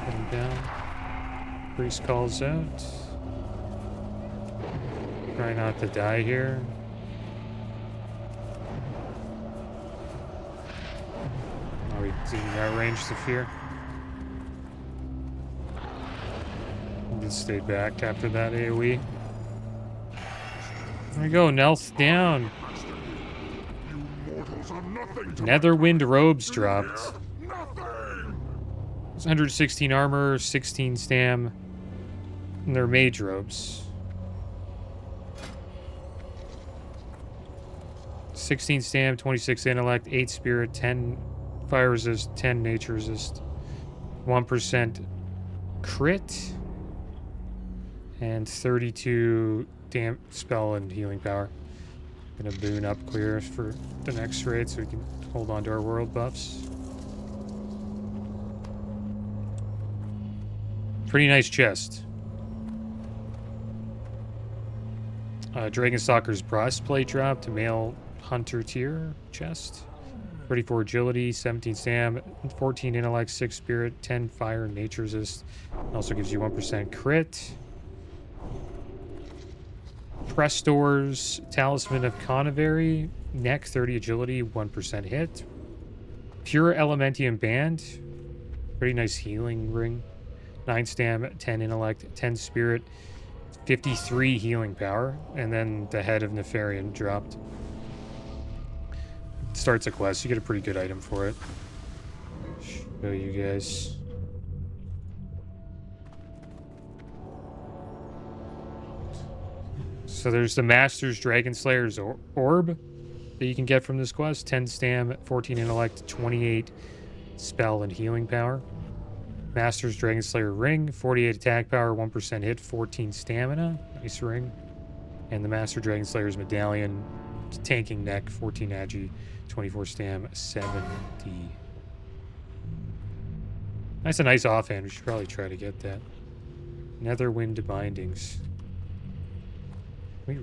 [SPEAKER 1] Put him down. Priest calls out. Try not to die here. Oh, we didn't outrange the fear. Just stayed back after that AoE. There we go, Nelth down.
[SPEAKER 2] You mortals are nothing to
[SPEAKER 1] Netherwind robes dropped.
[SPEAKER 2] nothing.
[SPEAKER 1] It's 116 armor, 16 stam, and they're mage robes. 16 stam, 26 intellect, 8 spirit, 10 fire resist, 10 nature resist, 1% crit, and 32 spell and healing power. Gonna boon up clear for the next raid so we can hold on to our world buffs. Pretty nice chest. Dragonstalker's breastplate drop to male hunter tier chest. 34 agility, 17 stam, 14 intellect, 6 spirit, 10 fire and nature resist. Also gives you 1% crit. Prestor's Talisman of Conivary, neck 30 agility, 1% hit. Pure Elementium Band, pretty nice healing ring. 9 stam, 10 intellect, 10 spirit, 53 healing power. And then the Head of Nefarian dropped. Starts a quest, you get a pretty good item for it. Show you guys. So there's the Master's Dragonslayer's Orb that you can get from this quest. 10 stam, 14 intellect, 28 spell and healing power. Master's Dragonslayer Ring, 48 attack power, 1% hit, 14 stamina. Nice ring. And the Master Dragonslayer's Medallion, tanking neck, 14 agi, 24 stam, 70. That's a nice offhand. We should probably try to get that. Netherwind Bindings. Wait,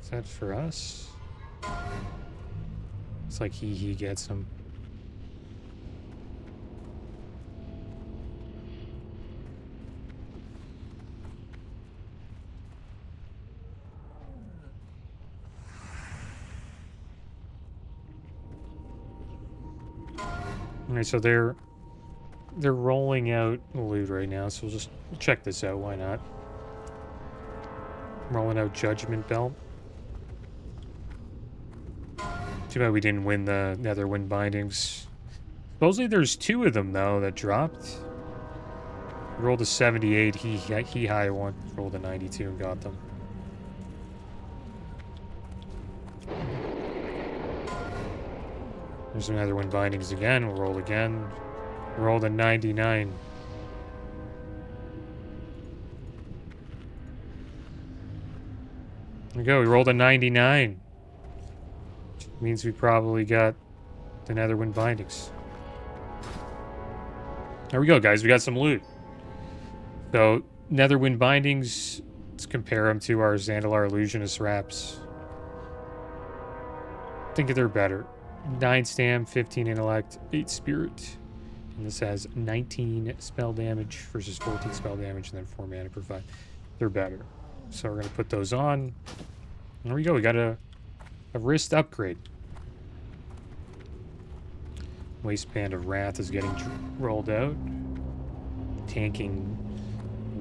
[SPEAKER 1] is that for us? It's like he gets them. Alright, so they're rolling out loot right now, so we'll just check this out, why not? Rolling out Judgment Belt. Too bad we didn't win the Netherwind Bindings. Supposedly there's 2 of them, though, that dropped. Rolled a 78, he high one. Rolled a 92 and got them. There's some Netherwind Bindings again. We'll roll again. Rolled a 99. There we go, we rolled a 99. Which means we probably got the Netherwind Bindings. There we go, guys. We got some loot. So, Netherwind Bindings, let's compare them to our Zandalar Illusionist Wraps. I think they're better. 9 stam, 15 intellect, 8 spirit. And this has 19 spell damage versus 14 spell damage and then 4 mana per 5. They're better. So we're going to put those on. There we go. We got a wrist upgrade. Waistband of Wrath is getting rolled out. Tanking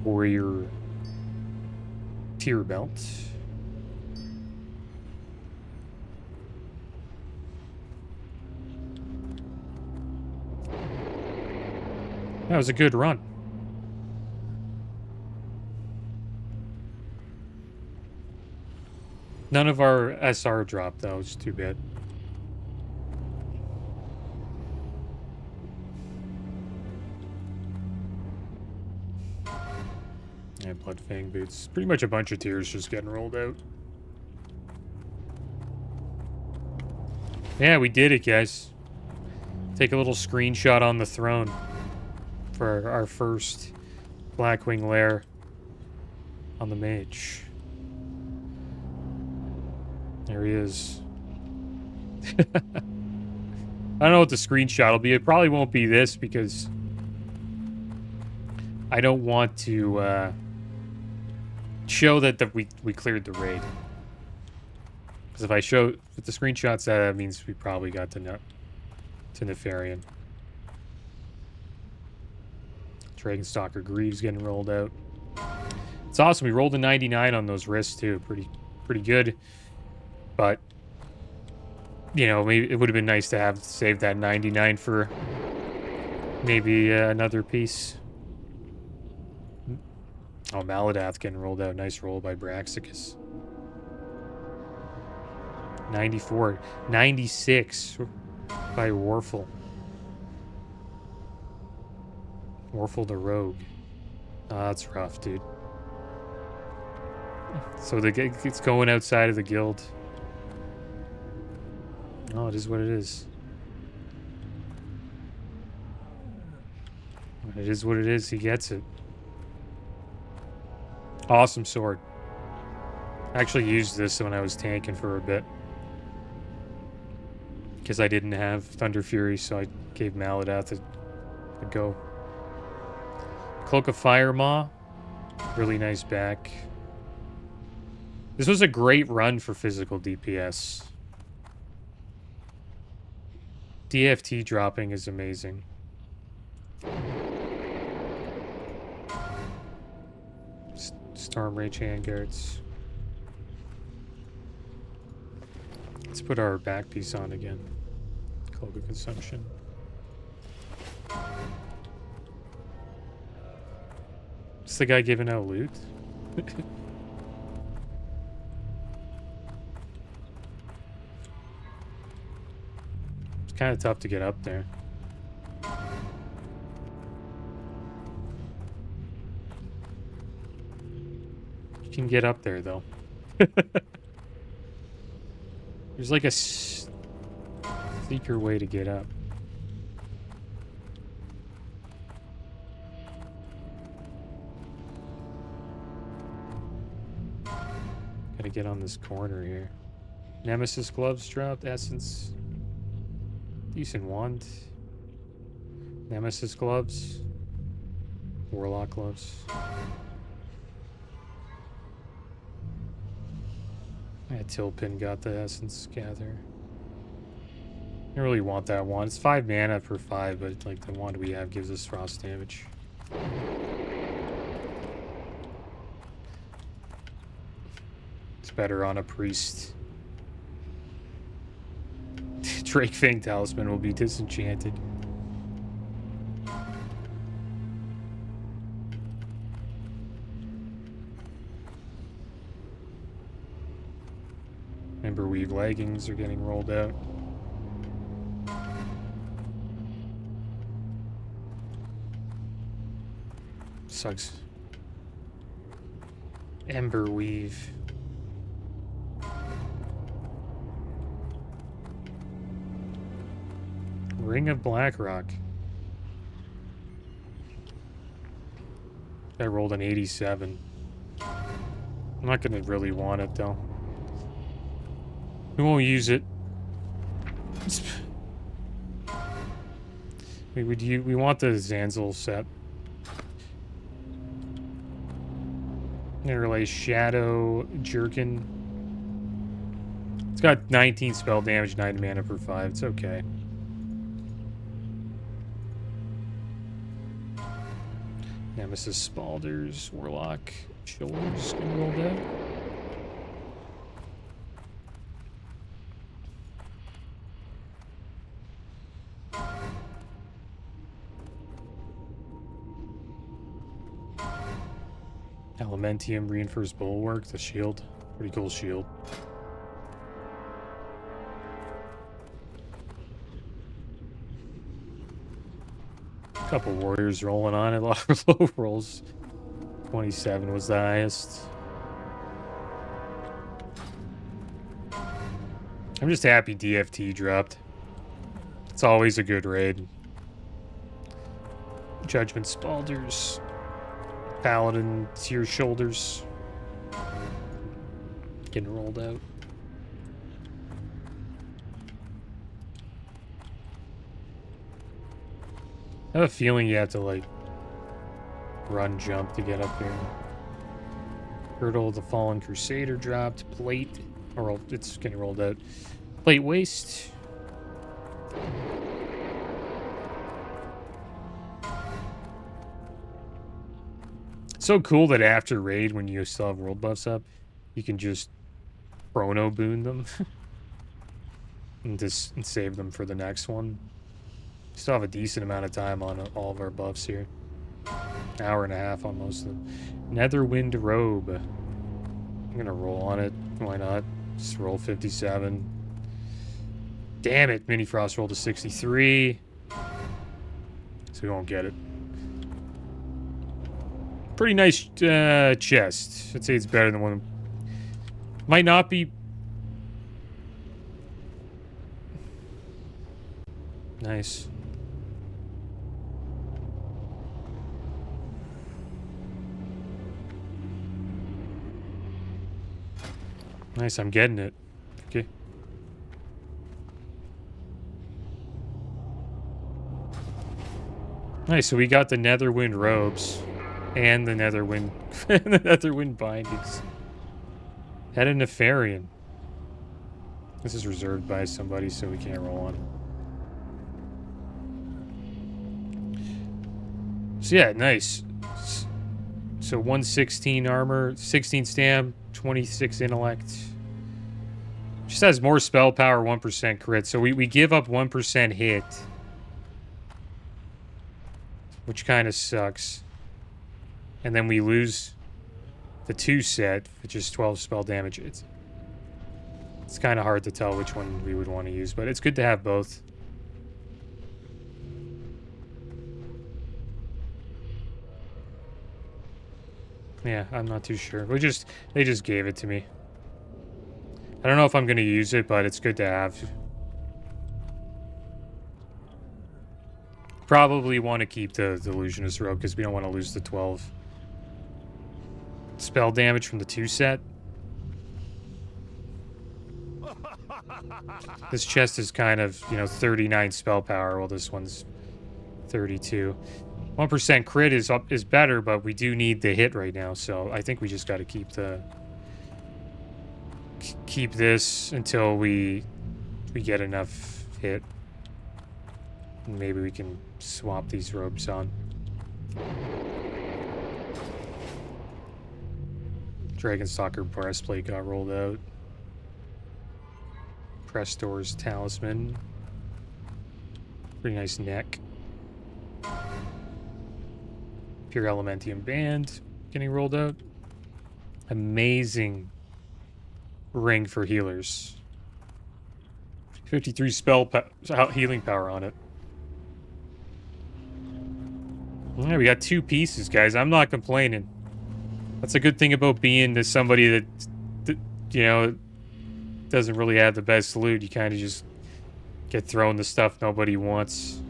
[SPEAKER 1] warrior tier belt. That was a good run. None of our SR dropped, though. It's too bad. Yeah, Bloodfang boots. Pretty much a bunch of tiers just getting rolled out. Yeah, we did it, guys. Take a little screenshot on the throne for our first Blackwing Lair on the Mage. There he is. I don't know what the screenshot will be. It probably won't be this because I don't want to show that we cleared the raid. Because if I show with the screenshots, that means we probably got to Nefarian. Dragonstalker Greaves getting rolled out. It's awesome. We rolled a 99 on those wrists too. Pretty good. But you know, maybe it would have been nice to have saved that 99 for maybe another piece. Oh, Maladath getting rolled out. Nice roll by Braxicus. 94. 96 by Warful. Warful the Rogue. That's rough, dude. So it's going outside of the guild. Oh, it is what it is. It is what it is. He gets it. Awesome sword. I actually used this when I was tanking for a bit. Because I didn't have Thunder Fury, so I gave Maladath a go. Cloak of Fire Maw. Really nice back. This was a great run for physical DPS. DFT dropping is amazing. Storm Rage Handguards. Let's put our back piece on again. Cloak of Consumption. Is the guy giving out loot? It's kind of tough to get up there. You can get up there, though. There's like a secret way to get up. Gotta get on this corner here. Nemesis gloves dropped. Essence. Decent wand. Nemesis gloves. Warlock gloves. Yeah, Tilpin got the Essence Gather. I really want that one. It's 5 mana for 5, but like the wand we have gives us frost damage. It's better on a priest. Drake Fang Talisman will be disenchanted. Emberweave leggings are getting rolled out. Sucks. Emberweave. Ring of Blackrock. I rolled an 87. I'm not gonna really want it though. We won't use it. We want the Zanzil set. Interlay Shadow Jerkin. It's got 19 spell damage, 9 mana for 5. It's okay. Nemesis Spalders, Warlock, Shoulders can roll down. Elementium Reinforced Bulwark, the shield. Pretty cool shield. Couple warriors rolling on it, a lot of low rolls. 27 was the highest. I'm just happy DFT dropped. It's always a good raid. Judgment Spalders. Paladin Seer Shoulders. Getting rolled out. I have a feeling you have to, like, run, jump to get up here. Girdle of the Fallen Crusader dropped. Plate. Or it's getting rolled out. Plate Waste. So cool that after raid, when you still have world buffs up, you can just chrono boon them. and save them for the next one. Still have a decent amount of time on all of our buffs here. Hour and a half on most of them. Netherwind Robe. I'm gonna roll on it. Why not? Just roll 57. Damn it! Mini Frost rolled to 63. So we won't get it. Pretty nice chest. I'd say it's better than one. Might not be. Nice. Nice, I'm getting it. Okay. Nice, so we got the Netherwind robes and the Netherwind the Netherwind bindings. Head of Nefarian. This is reserved by somebody, so we can't roll on it. So yeah, nice. So 116 armor, 16 stam, 26 intellect. Just has more spell power, 1% crit. So we give up 1% hit. Which kind of sucks. And then we lose the 2 set, which is 12 spell damage. It's kind of hard to tell which one we would want to use, but it's good to have both. Yeah, I'm not too sure. They just gave it to me. I don't know if I'm going to use it, but it's good to have. Probably want to keep the Illusionist Robe because we don't want to lose the 12 spell damage from the 2 set. This chest is kind of, 39 spell power, while this one's 32. 1% crit is better, but we do need the hit right now, so I think we just got to keep this until we get enough hit. Maybe we can swap these robes on. Dragonstalker breastplate got rolled out. Prestor's talisman. Pretty nice neck. Pure Elementium band getting rolled out. Amazing ring for healers. 53 healing power on it. Yeah, we got 2 pieces, guys. I'm not complaining. That's a good thing about being somebody that, you know, doesn't really have the best loot. You kind of just get thrown the stuff nobody wants.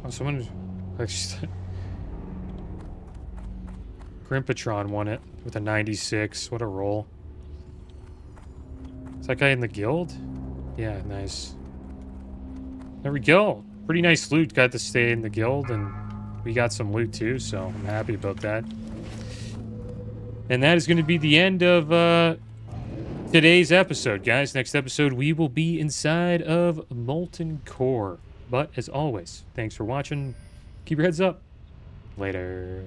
[SPEAKER 1] Someone Grimpatron won it with a 96. What a roll. Is that guy in the guild? Yeah, nice. There we go. Pretty nice loot. Got to stay in the guild, and we got some loot too, so I'm happy about that. And that is going to be the end of today's episode, guys. Next episode, we will be inside of Molten Core. But as always, thanks for watching. Keep your heads up. Later.